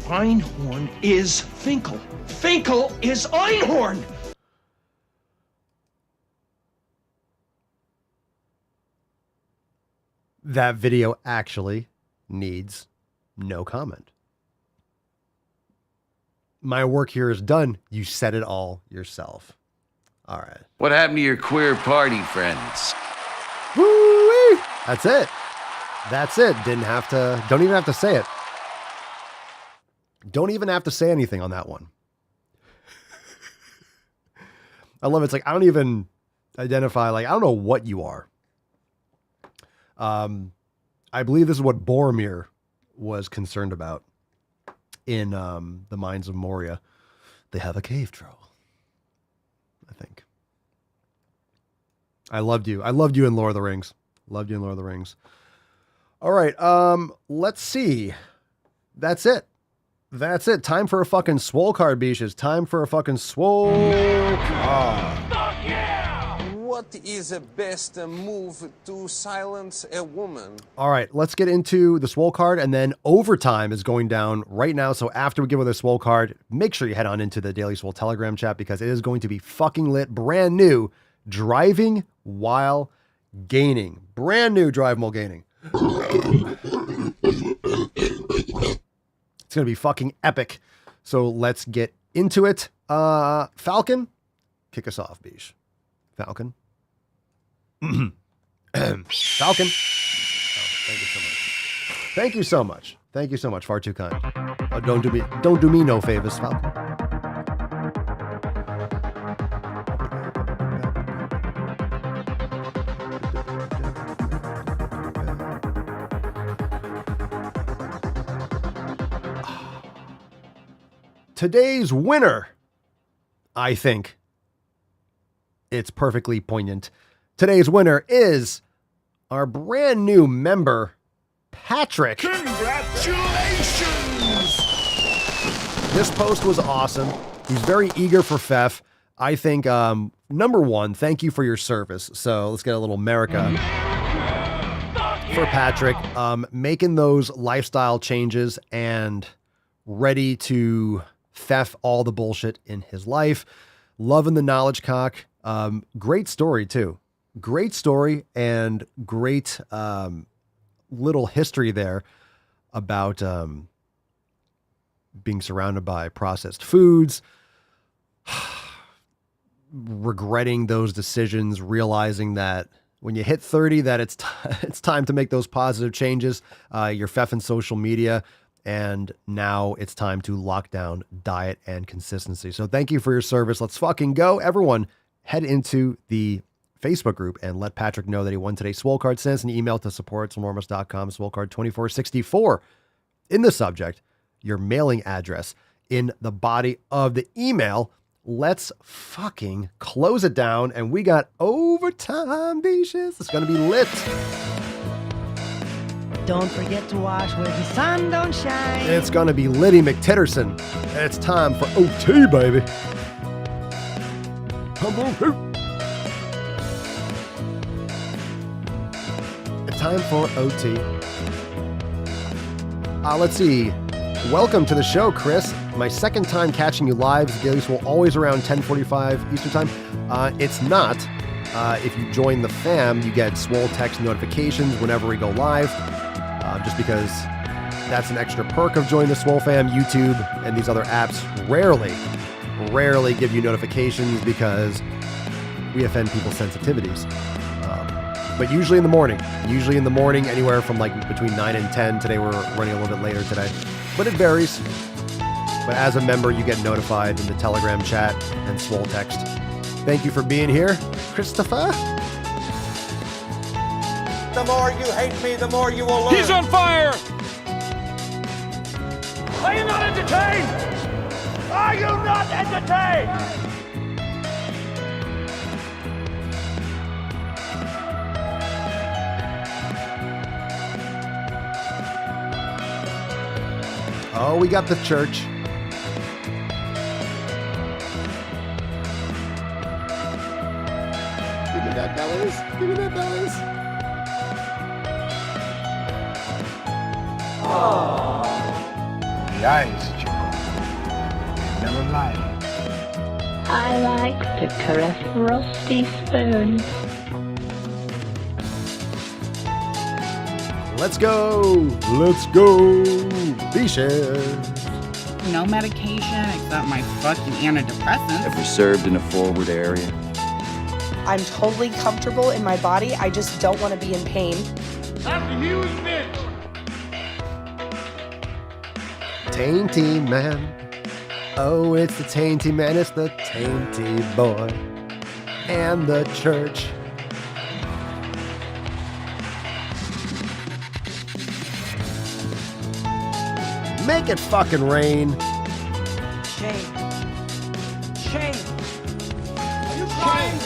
[SPEAKER 6] Einhorn is Finkel. Finkel is Einhorn!
[SPEAKER 15] That video actually needs no comment. My work here is done. You said it all yourself. All right.
[SPEAKER 22] What happened to your queer party friends?
[SPEAKER 15] Woo-wee! That's it. That's it. Don't even have to say it. Don't even have to say anything on that one. I love it. It's like, I don't even identify, like, I don't know what you are. I believe this is what Boromir was concerned about in the Mines of Moria. They have a cave troll, I think. I loved you. I loved you in Lord of the Rings. Loved you in Lord of the Rings. All right. Let's see. That's it. That's it. Time for a fucking swole card, beaches. Time for a fucking swole card.
[SPEAKER 23] What is the best move to silence a woman?
[SPEAKER 15] All right, let's get into the swole card, and then overtime is going down right now. So after we give away the swole card, make sure you head on into the Daily Swole Telegram chat because it is going to be fucking lit. Brand new driving while gaining. Brand new drive while gaining. It's going to be fucking epic. So let's get into it. Falcon, kick us off, Bish. Falcon. Falcon. Oh, thank you so much. Thank you so much. Thank you so much. Far too kind. Oh, don't do me no favors, Falcon. Today's winner, I think it's perfectly poignant. Today's winner is our brand new member, Patrick.
[SPEAKER 18] Congratulations!
[SPEAKER 15] This post was awesome. He's very eager for Fef. I think, number one, thank you for your service. So let's get a little America for Patrick. Making those lifestyle changes and ready to Fef all the bullshit in his life. Loving the knowledge cock. Great story too. Great story and great little history there about being surrounded by processed foods, regretting those decisions, realizing that when you hit 30 that it's time to make those positive changes. You're Feffing social media, and now it's time to lock down diet and consistency. So thank you for your service. Let's fucking go. Everyone, head into the Facebook group and let Patrick know that he won today's swole card. Send us an email to support@swolenormous.com, swole card 2464 in the subject, your mailing address in the body of the email. Let's fucking close it down. And we got overtime, beaches. It's going to be lit.
[SPEAKER 24] Don't forget to wash where the sun don't shine.
[SPEAKER 15] It's going to be Liddy McTitterson. It's time for OT, baby. Come on, time for OT. Let's see. Welcome to the show, Chris. My second time catching you live. Daily Swole always around 10:45 Eastern time. It's not. If you join the fam, you get Swole text notifications whenever we go live. Just because that's an extra perk of joining the Swole fam. YouTube and these other apps rarely give you notifications because we offend people's sensitivities. But usually in the morning, anywhere from like between 9 and 10. Today we're running a little bit later today, but it varies. But as a member, you get notified in the Telegram chat and Swole text. Thank you for being here, Christopher.
[SPEAKER 6] The more you hate me, the more you will learn.
[SPEAKER 18] He's on fire!
[SPEAKER 6] Are you not entertained? Are you not entertained?
[SPEAKER 15] Oh, we got the church. Give me that bellies. Give me that bellies.
[SPEAKER 18] Oh. The eyes, Chico. Never lie.
[SPEAKER 2] I like to caress rusty spoons.
[SPEAKER 15] Let's go. Let's go. Beaches.
[SPEAKER 3] No medication except my fucking antidepressants.
[SPEAKER 22] Ever served in a forward area?
[SPEAKER 5] I'm totally comfortable in my body. I just don't want to be in pain.
[SPEAKER 18] That's a huge bitch.
[SPEAKER 15] Tainty man. Oh, it's the tainty man. It's the tainty boy. And the church. Make it fucking rain.
[SPEAKER 6] Shame. Shame. Are you crying?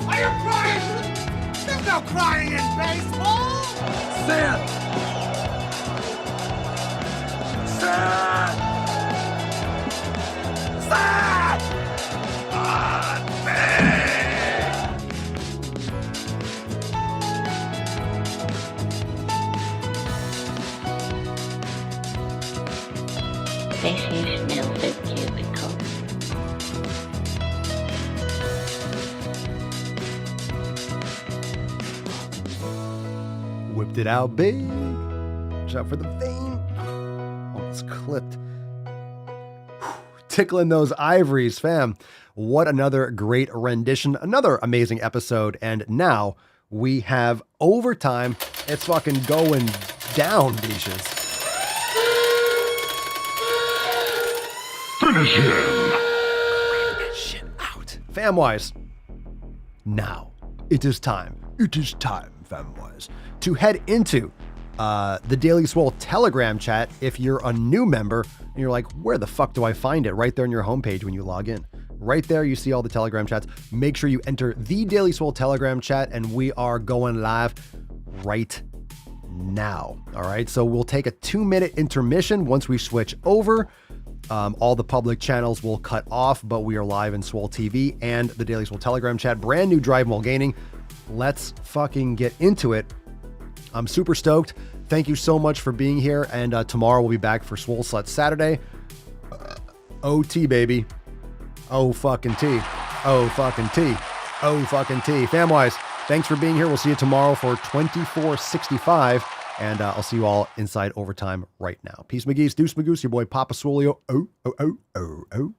[SPEAKER 6] Are you crying? There's no crying in baseball. Sad. Sad. Sad. Ah, man.
[SPEAKER 2] This is Milford Cubicle.
[SPEAKER 15] Whipped it out big. Watch out for the vein. Almost clipped. Tickling those ivories, fam. What another great rendition. Another amazing episode. And now we have overtime. It's fucking going down, beaches.
[SPEAKER 14] Finish him.
[SPEAKER 15] Shit out. Famwise. Now, it is time, Famwise, to head into the Daily Swole Telegram chat. If you're a new member and you're like, where the fuck do I find it? Right there on your homepage when you log in. Right there, you see all the Telegram chats. Make sure you enter the Daily Swole Telegram chat, and we are going live right now. All right, so we'll take a 2-minute intermission once we switch over. All the public channels will cut off, but we are live in Swole TV and the Daily Swole Telegram chat. Brand new Drive While Gaining. Let's fucking get into it. I'm super stoked. Thank you so much for being here. And tomorrow we'll be back for Swole Slut Saturday. OT, baby. Oh, fucking T. Oh, fucking T. Oh, fucking T. Famwise, thanks for being here. We'll see you tomorrow for 2465. And I'll see you all inside overtime right now. Peace, McGee's, Deuce McGoose, your boy Papa Swolio. Oh, oh, oh, oh, oh.